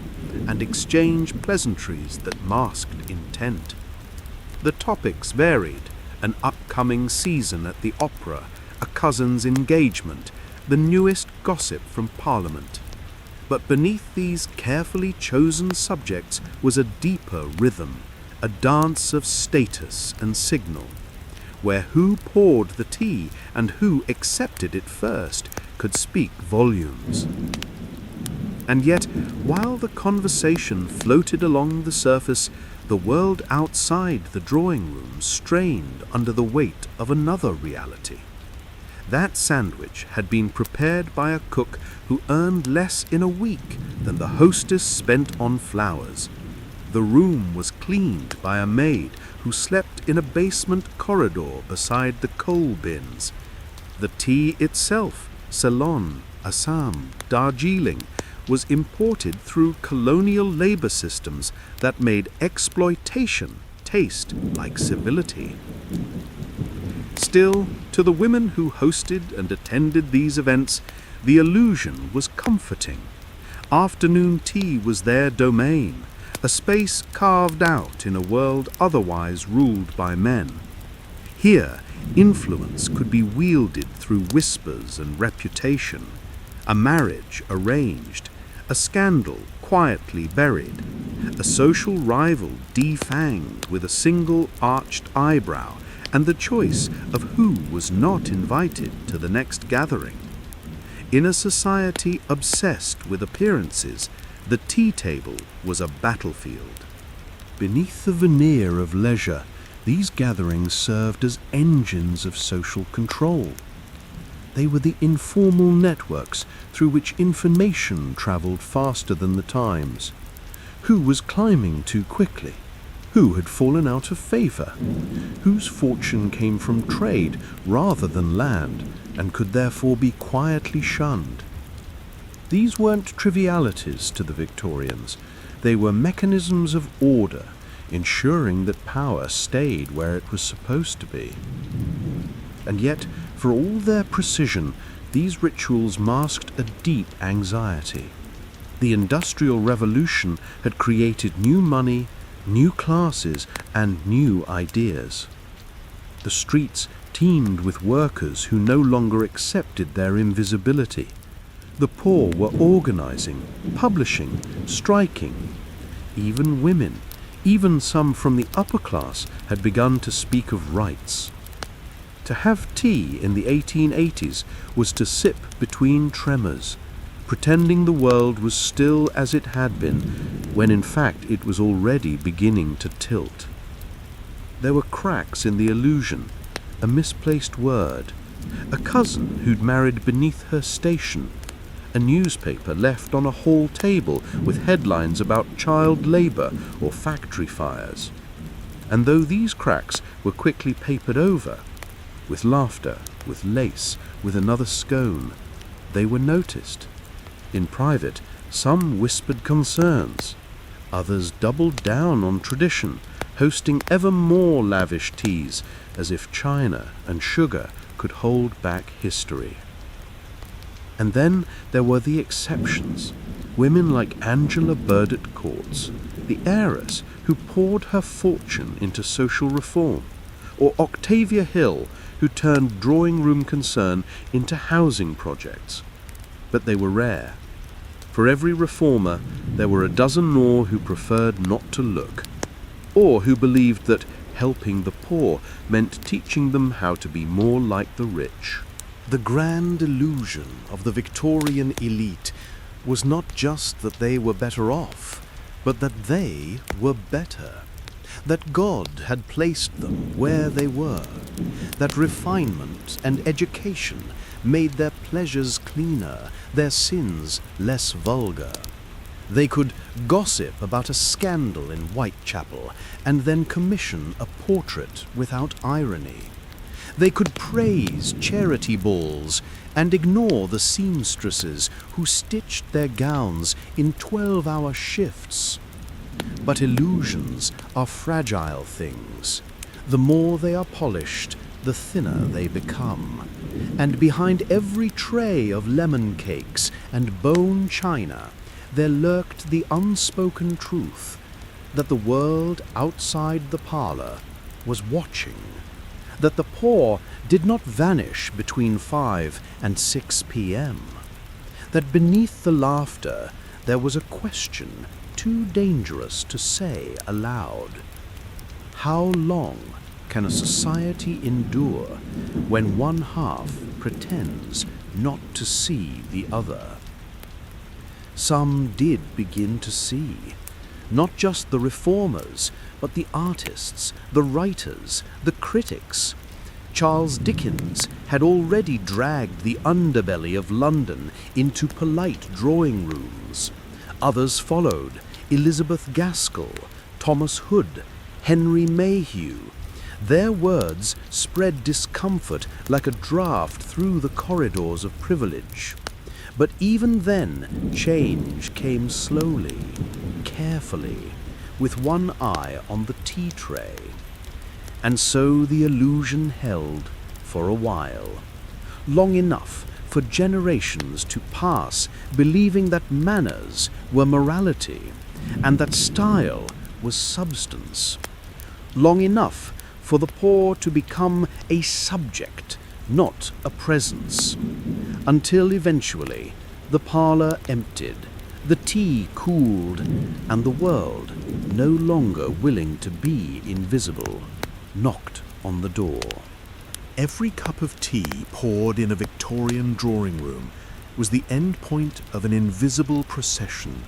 and exchange pleasantries that masked intent. The topics varied: an upcoming season at the opera, a cousin's engagement, the newest gossip from Parliament. But beneath these carefully chosen subjects was a deeper rhythm, a dance of status and signal, where who poured the tea and who accepted it first could speak volumes. And yet, while the conversation floated along the surface, the world outside the drawing room strained under the weight of another reality. That sandwich had been prepared by a cook who earned less in a week than the hostess spent on flowers. The room was cleaned by a maid who slept in a basement corridor beside the coal bins. The tea itself, Ceylon, Assam, Darjeeling, was imported through colonial labor systems that made exploitation taste like civility. Still, to the women who hosted and attended these events, the illusion was comforting. Afternoon tea was their domain, a space carved out in a world otherwise ruled by men. Here, influence could be wielded through whispers and reputation, a marriage arranged, a scandal quietly buried, a social rival defanged with a single arched eyebrow, and the choice of who was not invited to the next gathering. In a society obsessed with appearances, the tea table was a battlefield. Beneath the veneer of leisure, these gatherings served as engines of social control. They were the informal networks through which information travelled faster than the times. Who was climbing too quickly? Who had fallen out of favour? Whose fortune came from trade rather than land, and could therefore be quietly shunned? These weren't trivialities to the Victorians. They were mechanisms of order, ensuring that power stayed where it was supposed to be. And yet, for all their precision, these rituals masked a deep anxiety. The Industrial Revolution had created new money, new classes, and new ideas. The streets teemed with workers who no longer accepted their invisibility. The poor were organizing, publishing, striking. Even women, even some from the upper class, had begun to speak of rights. To have tea in the 1880s was to sip between tremors, pretending the world was still as it had been, when in fact it was already beginning to tilt. There were cracks in the illusion, a misplaced word, a cousin who'd married beneath her station, a newspaper left on a hall table with headlines about child labour or factory fires. And though these cracks were quickly papered over, with laughter, with lace, with another scone, they were noticed. In private, some whispered concerns. Others doubled down on tradition, hosting ever more lavish teas, as if China and sugar could hold back history. And then there were the exceptions. Women like Angela Burdett Courts, the heiress who poured her fortune into social reform, or Octavia Hill, who turned drawing-room concern into housing projects. But they were rare. For every reformer, there were a dozen more who preferred not to look, or who believed that helping the poor meant teaching them how to be more like the rich. The grand illusion of the Victorian elite was not just that they were better off, but that they were better. That God had placed them where they were. That refinement and education made their pleasures cleaner, their sins less vulgar. They could gossip about a scandal in Whitechapel and then commission a portrait without irony. They could praise charity balls and ignore the seamstresses who stitched their gowns in 12-hour shifts. But illusions are fragile things. The more they are polished, the thinner they become. And behind every tray of lemon cakes and bone china, there lurked the unspoken truth that the world outside the parlour was watching. That the poor did not vanish between 5 and 6 p.m. That beneath the laughter there was a question too dangerous to say aloud. How long can a society endure when one half pretends not to see the other? Some did begin to see, not just the reformers, but the artists, the writers, the critics. Charles Dickens had already dragged the underbelly of London into polite drawing rooms. Others followed: Elizabeth Gaskell, Thomas Hood, Henry Mayhew. Their words spread discomfort like a draught through the corridors of privilege. But even then, change came slowly, carefully, with one eye on the tea tray. And so the illusion held, for a while. Long enough for generations to pass believing that manners were morality and that style was substance. Long enough for the poor to become a subject, not a presence, until eventually the parlour emptied, the tea cooled, and the world, no longer willing to be invisible, knocked on the door. Every cup of tea poured in a Victorian drawing room was the end point of an invisible procession,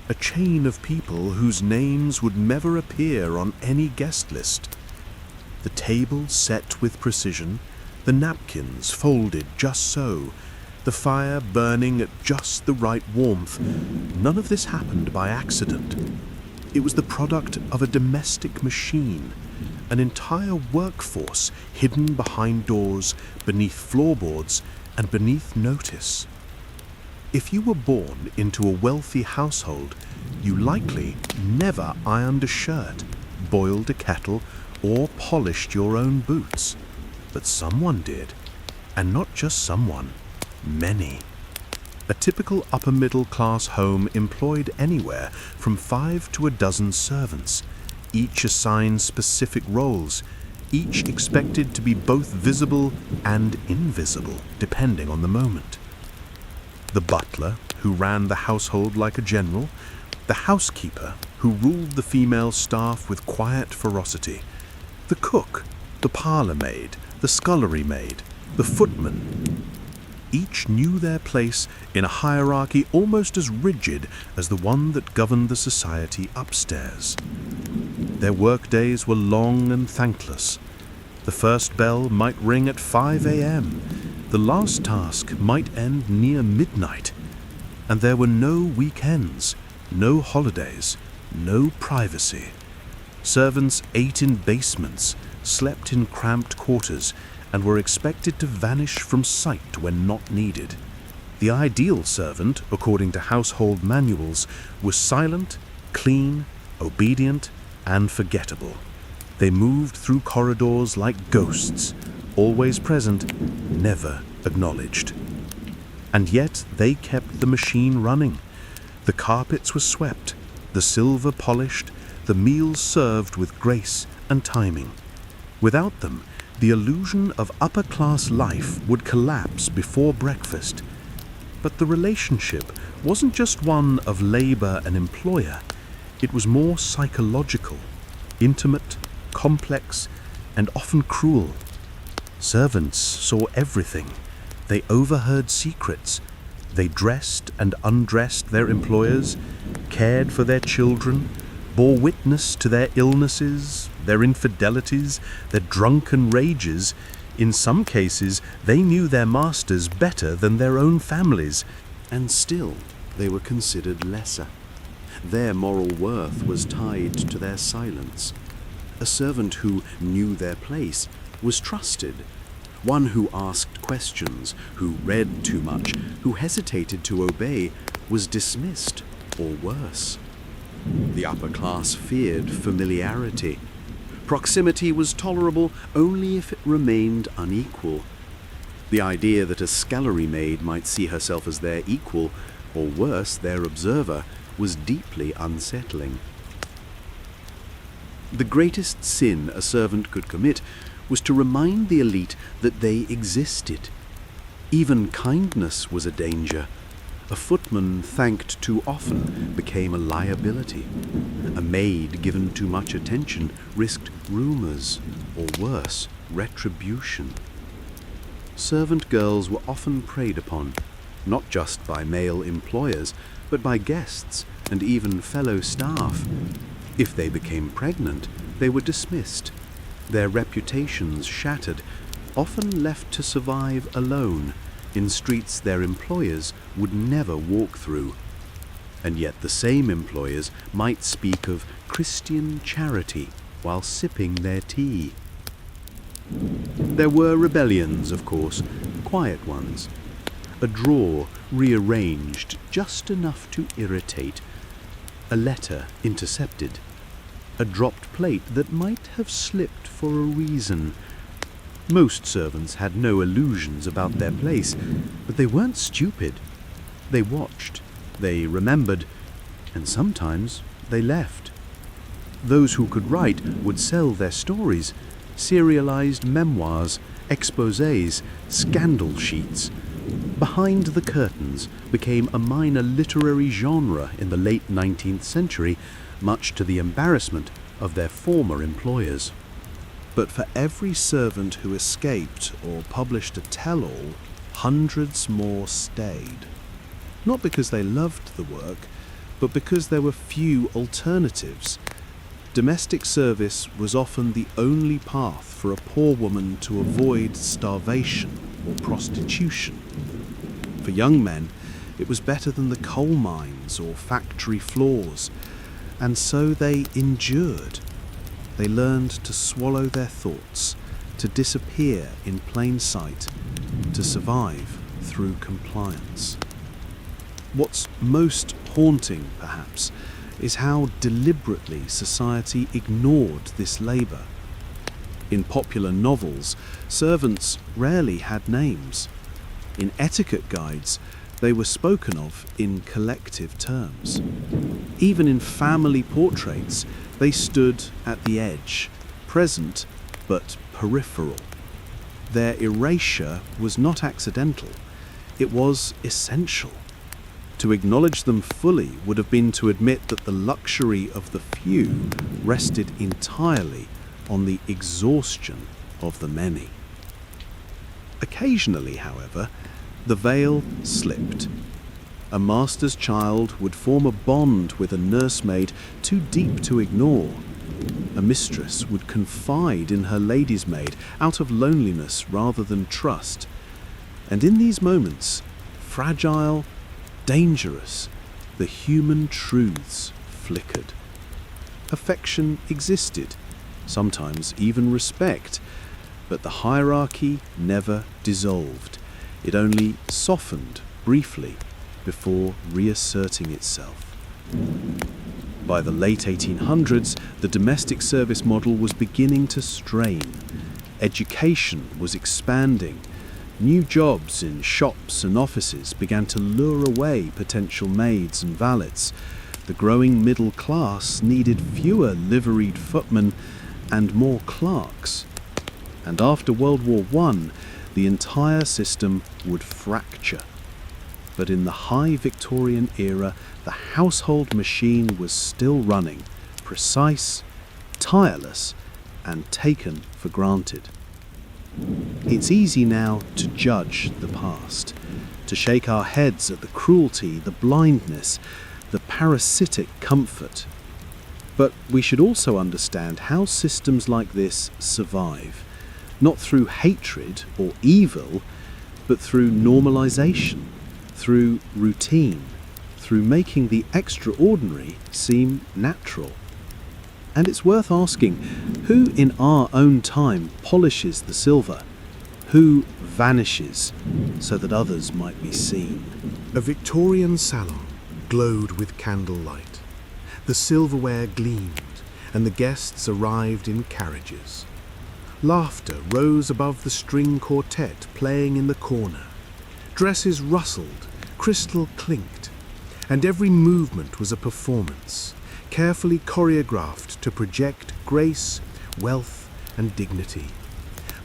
a chain of people whose names would never appear on any guest list. The table set with precision, the napkins folded just so, the fire burning at just the right warmth. None of this happened by accident. It was the product of a domestic machine, an entire workforce hidden behind doors, beneath floorboards, and beneath notice. If you were born into a wealthy household, you likely never ironed a shirt, boiled a kettle, or polished your own boots. But someone did, and not just someone, many. A typical upper-middle-class home employed anywhere from 5 to a dozen servants, each assigned specific roles, each expected to be both visible and invisible, depending on the moment. The butler, who ran the household like a general, the housekeeper, who ruled the female staff with quiet ferocity, the cook, the parlour maid, the scullery maid, the footman. Each knew their place in a hierarchy almost as rigid as the one that governed the society upstairs. Their workdays were long and thankless. The first bell might ring at 5 a.m. The last task might end near midnight. And there were no weekends, no holidays, no privacy. Servants ate in basements, slept in cramped quarters, and were expected to vanish from sight when not needed. The ideal servant, according to household manuals, was silent, clean, obedient, and forgettable. They moved through corridors like ghosts, always present, never acknowledged. And yet they kept the machine running. The carpets were swept, the silver polished, the meals served with grace and timing. Without them, the illusion of upper-class life would collapse before breakfast. But the relationship wasn't just one of labor and employer. It was more psychological, intimate, complex, and often cruel. Servants saw everything. They overheard secrets. They dressed and undressed their employers, cared for their children, bore witness to their illnesses, their infidelities, their drunken rages. In some cases, they knew their masters better than their own families, and still they were considered lesser. Their moral worth was tied to their silence. A servant who knew their place was trusted. One who asked questions, who read too much, who hesitated to obey, was dismissed, or worse. The upper class feared familiarity. Proximity was tolerable only if it remained unequal. The idea that a scullery maid might see herself as their equal, or worse, their observer, was deeply unsettling. The greatest sin a servant could commit was to remind the elite that they existed. Even kindness was a danger. A footman thanked too often became a liability. A maid given too much attention risked rumours, or worse, retribution. Servant girls were often preyed upon, not just by male employers, but by guests and even fellow staff. If they became pregnant, they were dismissed, their reputations shattered, often left to survive alone in streets their employers would never walk through. And yet the same employers might speak of Christian charity while sipping their tea. There were rebellions, of course, quiet ones. A drawer rearranged just enough to irritate. A letter intercepted. A dropped plate that might have slipped for a reason. Most servants had no illusions about their place, but they weren't stupid. They watched, they remembered, and sometimes they left. Those who could write would sell their stories, serialized memoirs, exposés, scandal sheets. Behind the curtains became a minor literary genre in the late 19th century, much to the embarrassment of their former employers. But for every servant who escaped or published a tell-all, hundreds more stayed. Not because they loved the work, but because there were few alternatives. Domestic service was often the only path for a poor woman to avoid starvation or prostitution. For young men, it was better than the coal mines or factory floors, and so they endured. They learned to swallow their thoughts, to disappear in plain sight, to survive through compliance. What's most haunting, perhaps, is how deliberately society ignored this labour. In popular novels, servants rarely had names. In etiquette guides, they were spoken of in collective terms. Even in family portraits, they stood at the edge, present but peripheral. Their erasure was not accidental, it was essential. To acknowledge them fully would have been to admit that the luxury of the few rested entirely on the exhaustion of the many. Occasionally, however, the veil slipped. A master's child would form a bond with a nursemaid too deep to ignore. A mistress would confide in her lady's maid out of loneliness rather than trust. And in these moments, fragile, dangerous, the human truths flickered. Affection existed, sometimes even respect, but the hierarchy never dissolved. It only softened briefly before reasserting itself. By the late 1800s, the domestic service model was beginning to strain. Education was expanding. New jobs in shops and offices began to lure away potential maids and valets. The growing middle class needed fewer liveried footmen and more clerks. And after World War I, the entire system would fracture. But in the high Victorian era, the household machine was still running, precise, tireless, and taken for granted. It's easy now to judge the past, to shake our heads at the cruelty, the blindness, the parasitic comfort. But we should also understand how systems like this survive, not through hatred or evil, but through normalization, through routine, through making the extraordinary seem natural. And it's worth asking, who in our own time polishes the silver? Who vanishes so that others might be seen? A Victorian salon glowed with candlelight. The silverware gleamed, and the guests arrived in carriages. Laughter rose above the string quartet playing in the corner. Dresses rustled, crystal clinked, and every movement was a performance, carefully choreographed to project grace, wealth, and dignity.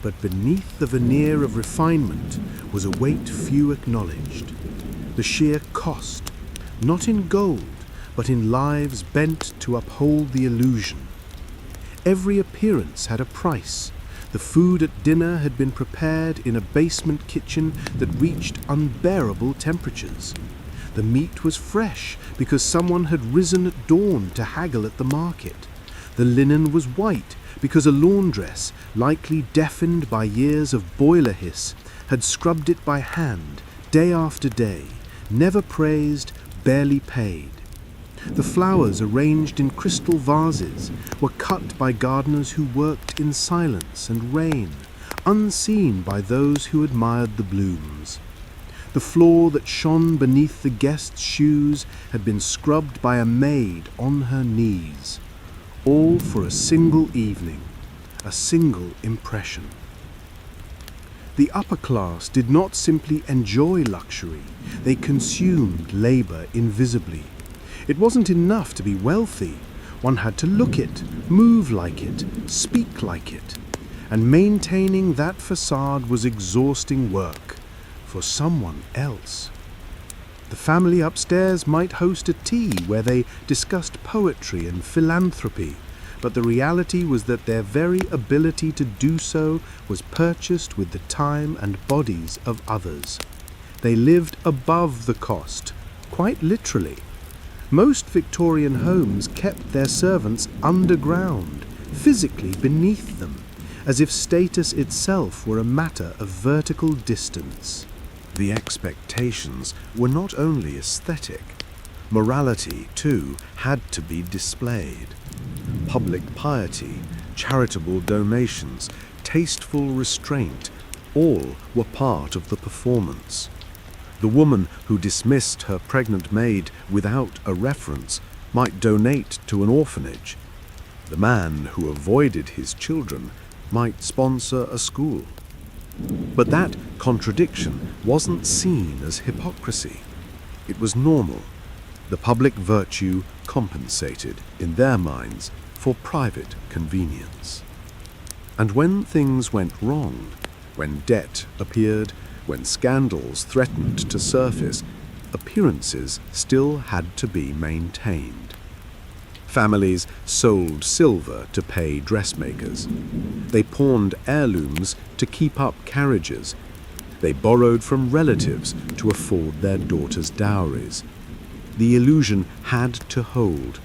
But beneath the veneer of refinement was a weight few acknowledged, the sheer cost, not in gold, but in lives bent to uphold the illusion. Every appearance had a price. The food at dinner had been prepared in a basement kitchen that reached unbearable temperatures. The meat was fresh because someone had risen at dawn to haggle at the market. The linen was white because a laundress, likely deafened by years of boiler hiss, had scrubbed it by hand, day after day, never praised, barely paid. The flowers arranged in crystal vases were cut by gardeners who worked in silence and rain, unseen by those who admired the blooms. The floor that shone beneath the guests' shoes had been scrubbed by a maid on her knees, all for a single evening, a single impression. The upper class did not simply enjoy luxury, they consumed labor invisibly. It wasn't enough to be wealthy. One had to look it, move like it, speak like it. And maintaining that facade was exhausting work for someone else. The family upstairs might host a tea where they discussed poetry and philanthropy, but the reality was that their very ability to do so was purchased with the time and bodies of others. They lived above the cost, quite literally. Most Victorian homes kept their servants underground, physically beneath them, as if status itself were a matter of vertical distance. The expectations were not only aesthetic. Morality, too, had to be displayed. Public piety, charitable donations, tasteful restraint, all were part of the performance. The woman who dismissed her pregnant maid without a reference might donate to an orphanage. The man who avoided his children might sponsor a school. But that contradiction wasn't seen as hypocrisy. It was normal. The public virtue compensated, in their minds, for private convenience. And when things went wrong, when debt appeared, when scandals threatened to surface, appearances still had to be maintained. Families sold silver to pay dressmakers. They pawned heirlooms to keep up carriages. They borrowed from relatives to afford their daughters' dowries. The illusion had to hold,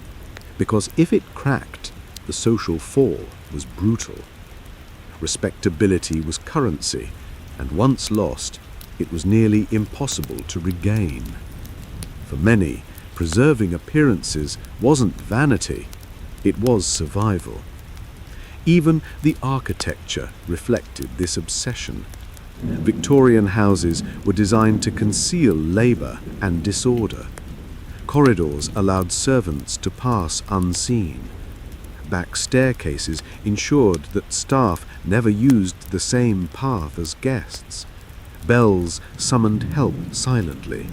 because if it cracked, the social fall was brutal. Respectability was currency, and once lost, it was nearly impossible to regain. For many, preserving appearances wasn't vanity, it was survival. Even the architecture reflected this obsession. Victorian houses were designed to conceal labor and disorder. Corridors allowed servants to pass unseen. Back staircases ensured that staff never used the same path as guests. Bells summoned help silently.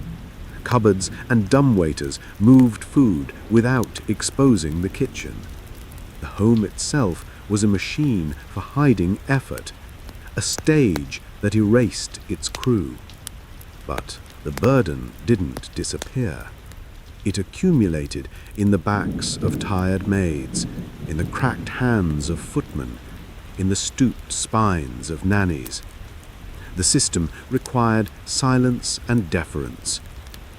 Cupboards and dumbwaiters moved food without exposing the kitchen. The home itself was a machine for hiding effort, a stage that erased its crew. But the burden didn't disappear. It accumulated in the backs of tired maids, in the cracked hands of footmen, in the stooped spines of nannies. The system required silence and deference,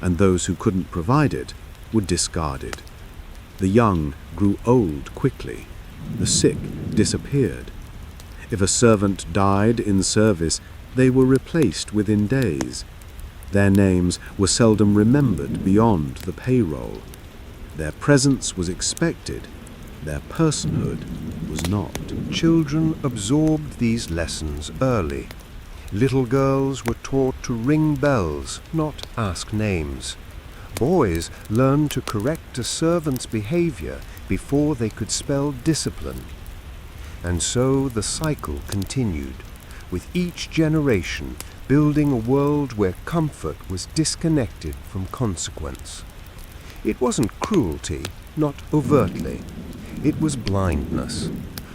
and those who couldn't provide it were discarded. The young grew old quickly. The sick disappeared. If a servant died in service, they were replaced within days. Their names were seldom remembered beyond the payroll. Their presence was expected. Their personhood was not. Children absorbed these lessons early. Little girls were taught to ring bells, not ask names. Boys learned to correct a servant's behavior before they could spell discipline. And so the cycle continued, with each generation building a world where comfort was disconnected from consequence. It wasn't cruelty, not overtly. It was blindness,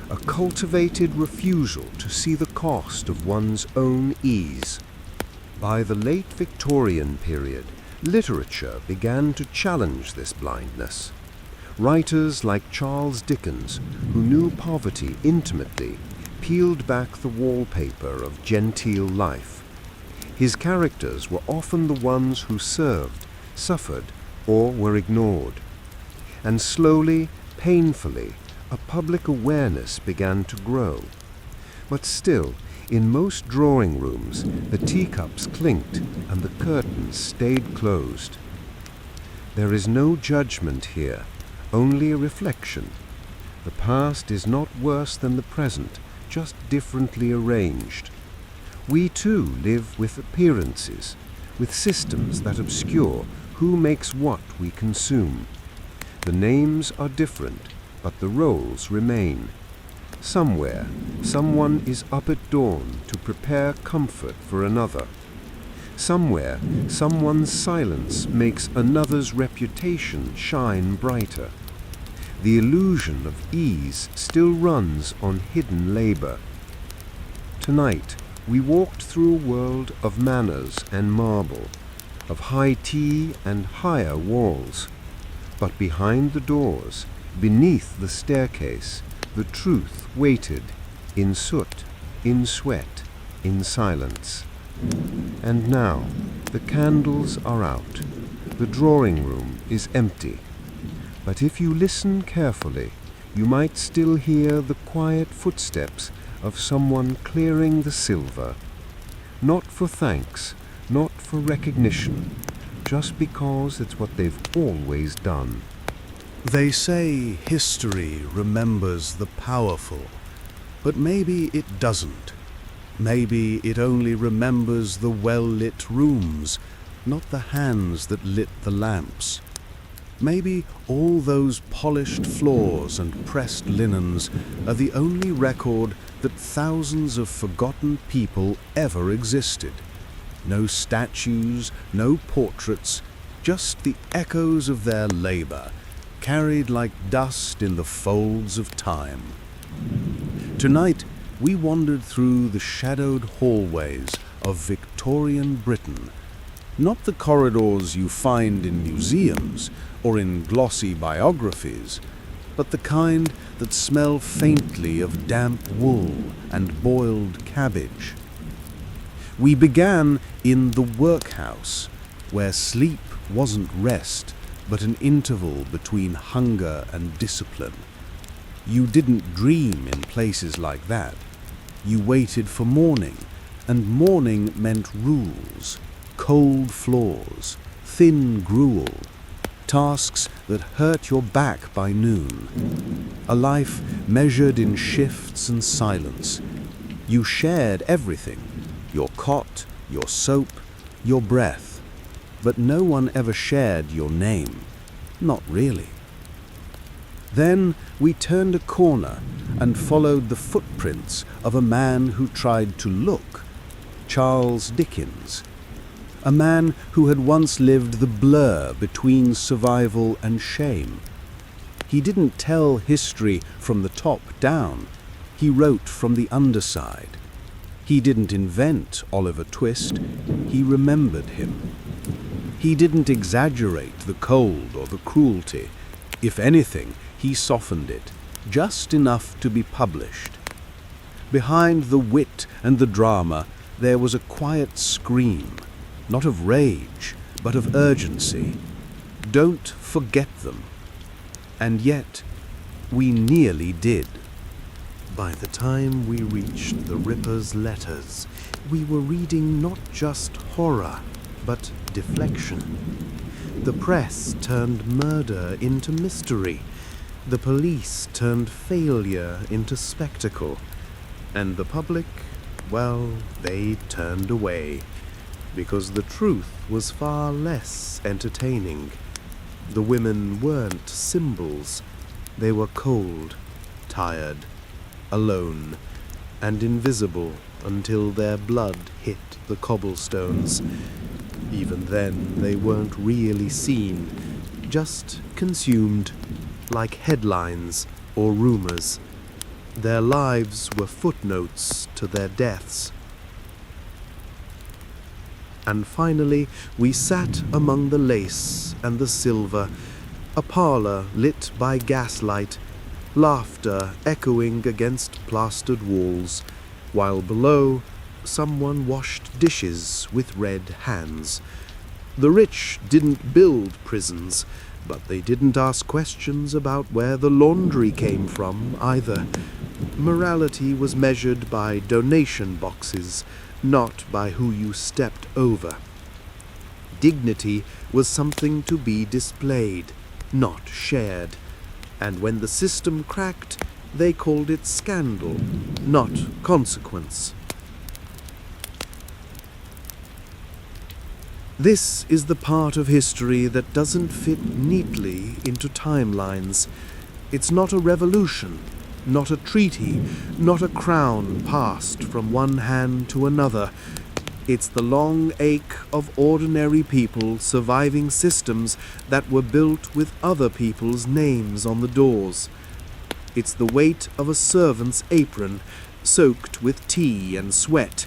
a cultivated refusal to see the cost of one's own ease. By the late Victorian period, literature began to challenge this blindness. Writers like Charles Dickens, who knew poverty intimately, peeled back the wallpaper of genteel life. His characters were often the ones who served, suffered, or were ignored. And slowly, painfully, a public awareness began to grow. But still, in most drawing rooms, the teacups clinked and the curtains stayed closed. There is no judgment here, only a reflection. The past is not worse than the present, just differently arranged. We too live with appearances, with systems that obscure who makes what we consume. The names are different, but the roles remain. Somewhere, someone is up at dawn to prepare comfort for another. Somewhere, someone's silence makes another's reputation shine brighter. The illusion of ease still runs on hidden labor. Tonight, we walked through a world of manners and marble, of high tea and higher walls. But behind the doors, beneath the staircase, the truth waited, in soot, in sweat, in silence. And now, the candles are out. The drawing room is empty. But if you listen carefully, you might still hear the quiet footsteps of someone clearing the silver. Not for thanks, not for recognition, just because it's what they've always done. They say history remembers the powerful, but maybe it doesn't. Maybe it only remembers the well-lit rooms, not the hands that lit the lamps. Maybe all those polished floors and pressed linens are the only record that thousands of forgotten people ever existed. No statues, no portraits, just the echoes of their labor, carried like dust in the folds of time. Tonight, we wandered through the shadowed hallways of Victorian Britain, not the corridors you find in museums or in glossy biographies, but the kind that smell faintly of damp wool and boiled cabbage. We began in the workhouse, where sleep wasn't rest, but an interval between hunger and discipline. You didn't dream in places like that. You waited for morning, and morning meant rules, cold floors, thin gruel, tasks that hurt your back by noon. A life measured in shifts and silence. You shared everything, your cot, your soap, your breath, but no one ever shared your name. Not really. Then we turned a corner and followed the footprints of a man who tried to look, Charles Dickens, a man who had once lived the blur between survival and shame. He didn't tell history from the top down. He wrote from the underside. He didn't invent Oliver Twist. He remembered him. He didn't exaggerate the cold or the cruelty. If anything, he softened it, just enough to be published. Behind the wit and the drama, there was a quiet scream, not of rage, but of urgency. Don't forget them. And yet, we nearly did. By the time we reached the Ripper's letters, we were reading not just horror, but deflection. The press turned murder into mystery. The police turned failure into spectacle. And the public, well, they turned away, because the truth was far less entertaining. The women weren't symbols. They were cold, tired, alone, and invisible until their blood hit the cobblestones. Even then, they weren't really seen, just consumed, like headlines or rumors. Their lives were footnotes to their deaths. And finally, we sat among the lace and the silver, a parlor lit by gaslight, laughter echoing against plastered walls, while below, someone washed dishes with red hands. The rich didn't build prisons, but they didn't ask questions about where the laundry came from either. Morality was measured by donation boxes, not by who you stepped over. Dignity was something to be displayed, not shared. And when the system cracked, they called it scandal, not consequence. This is the part of history that doesn't fit neatly into timelines. It's not a revolution. not a treaty, not a crown passed from one hand to another. It's the long ache of ordinary people surviving systems that were built with other people's names on the doors. It's the weight of a servant's apron, soaked with tea and sweat.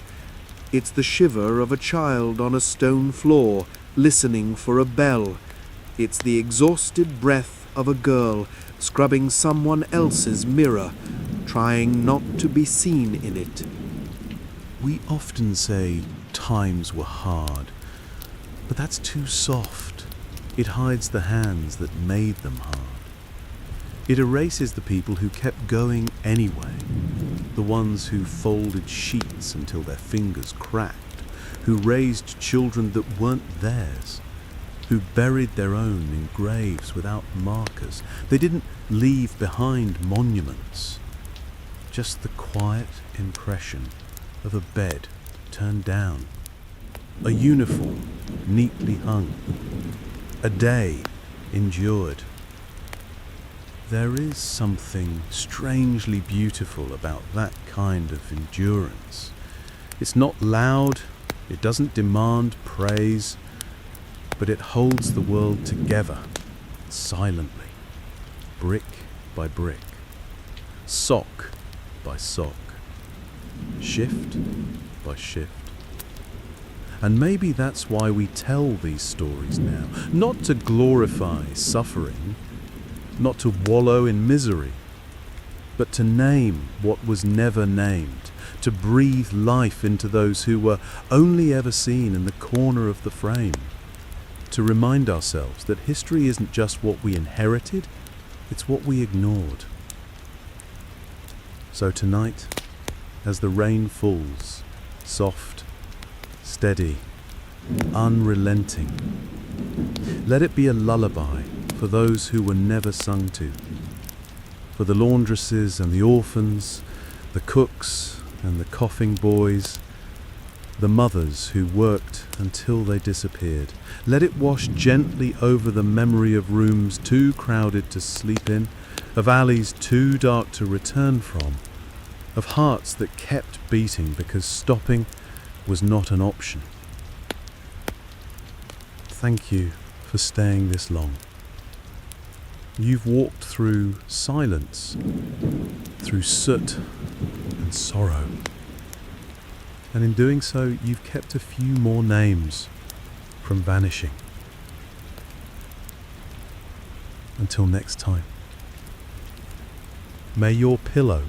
It's the shiver of a child on a stone floor, listening for a bell. It's the exhausted breath of a girl scrubbing someone else's mirror, trying not to be seen in it. We often say times were hard, but that's too soft. It hides the hands that made them hard. It erases the people who kept going anyway, the ones who folded sheets until their fingers cracked, who raised children that weren't theirs, who buried their own in graves without markers. They didn't leave behind monuments, just the quiet impression of a bed turned down, a uniform neatly hung, a day endured. There is something strangely beautiful about that kind of endurance. It's not loud, it doesn't demand praise, but it holds the world together, silently, brick by brick, sock by sock, shift by shift. And maybe that's why we tell these stories now, not to glorify suffering, not to wallow in misery, but to name what was never named, to breathe life into those who were only ever seen in the corner of the frame, to remind ourselves that history isn't just what we inherited, it's what we ignored. So tonight, as the rain falls, soft, steady, unrelenting, let it be a lullaby for those who were never sung to, for the laundresses and the orphans, the cooks and the coughing boys, the mothers who worked until they disappeared. Let it wash gently over the memory of rooms too crowded to sleep in, of alleys too dark to return from, of hearts that kept beating because stopping was not an option. Thank you for staying this long. You've walked through silence, through soot and sorrow. And in doing so, you've kept a few more names from vanishing. Until next time, may your pillow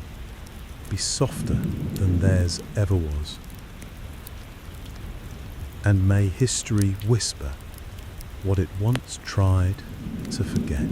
be softer than theirs ever was. And may history whisper what it once tried to forget.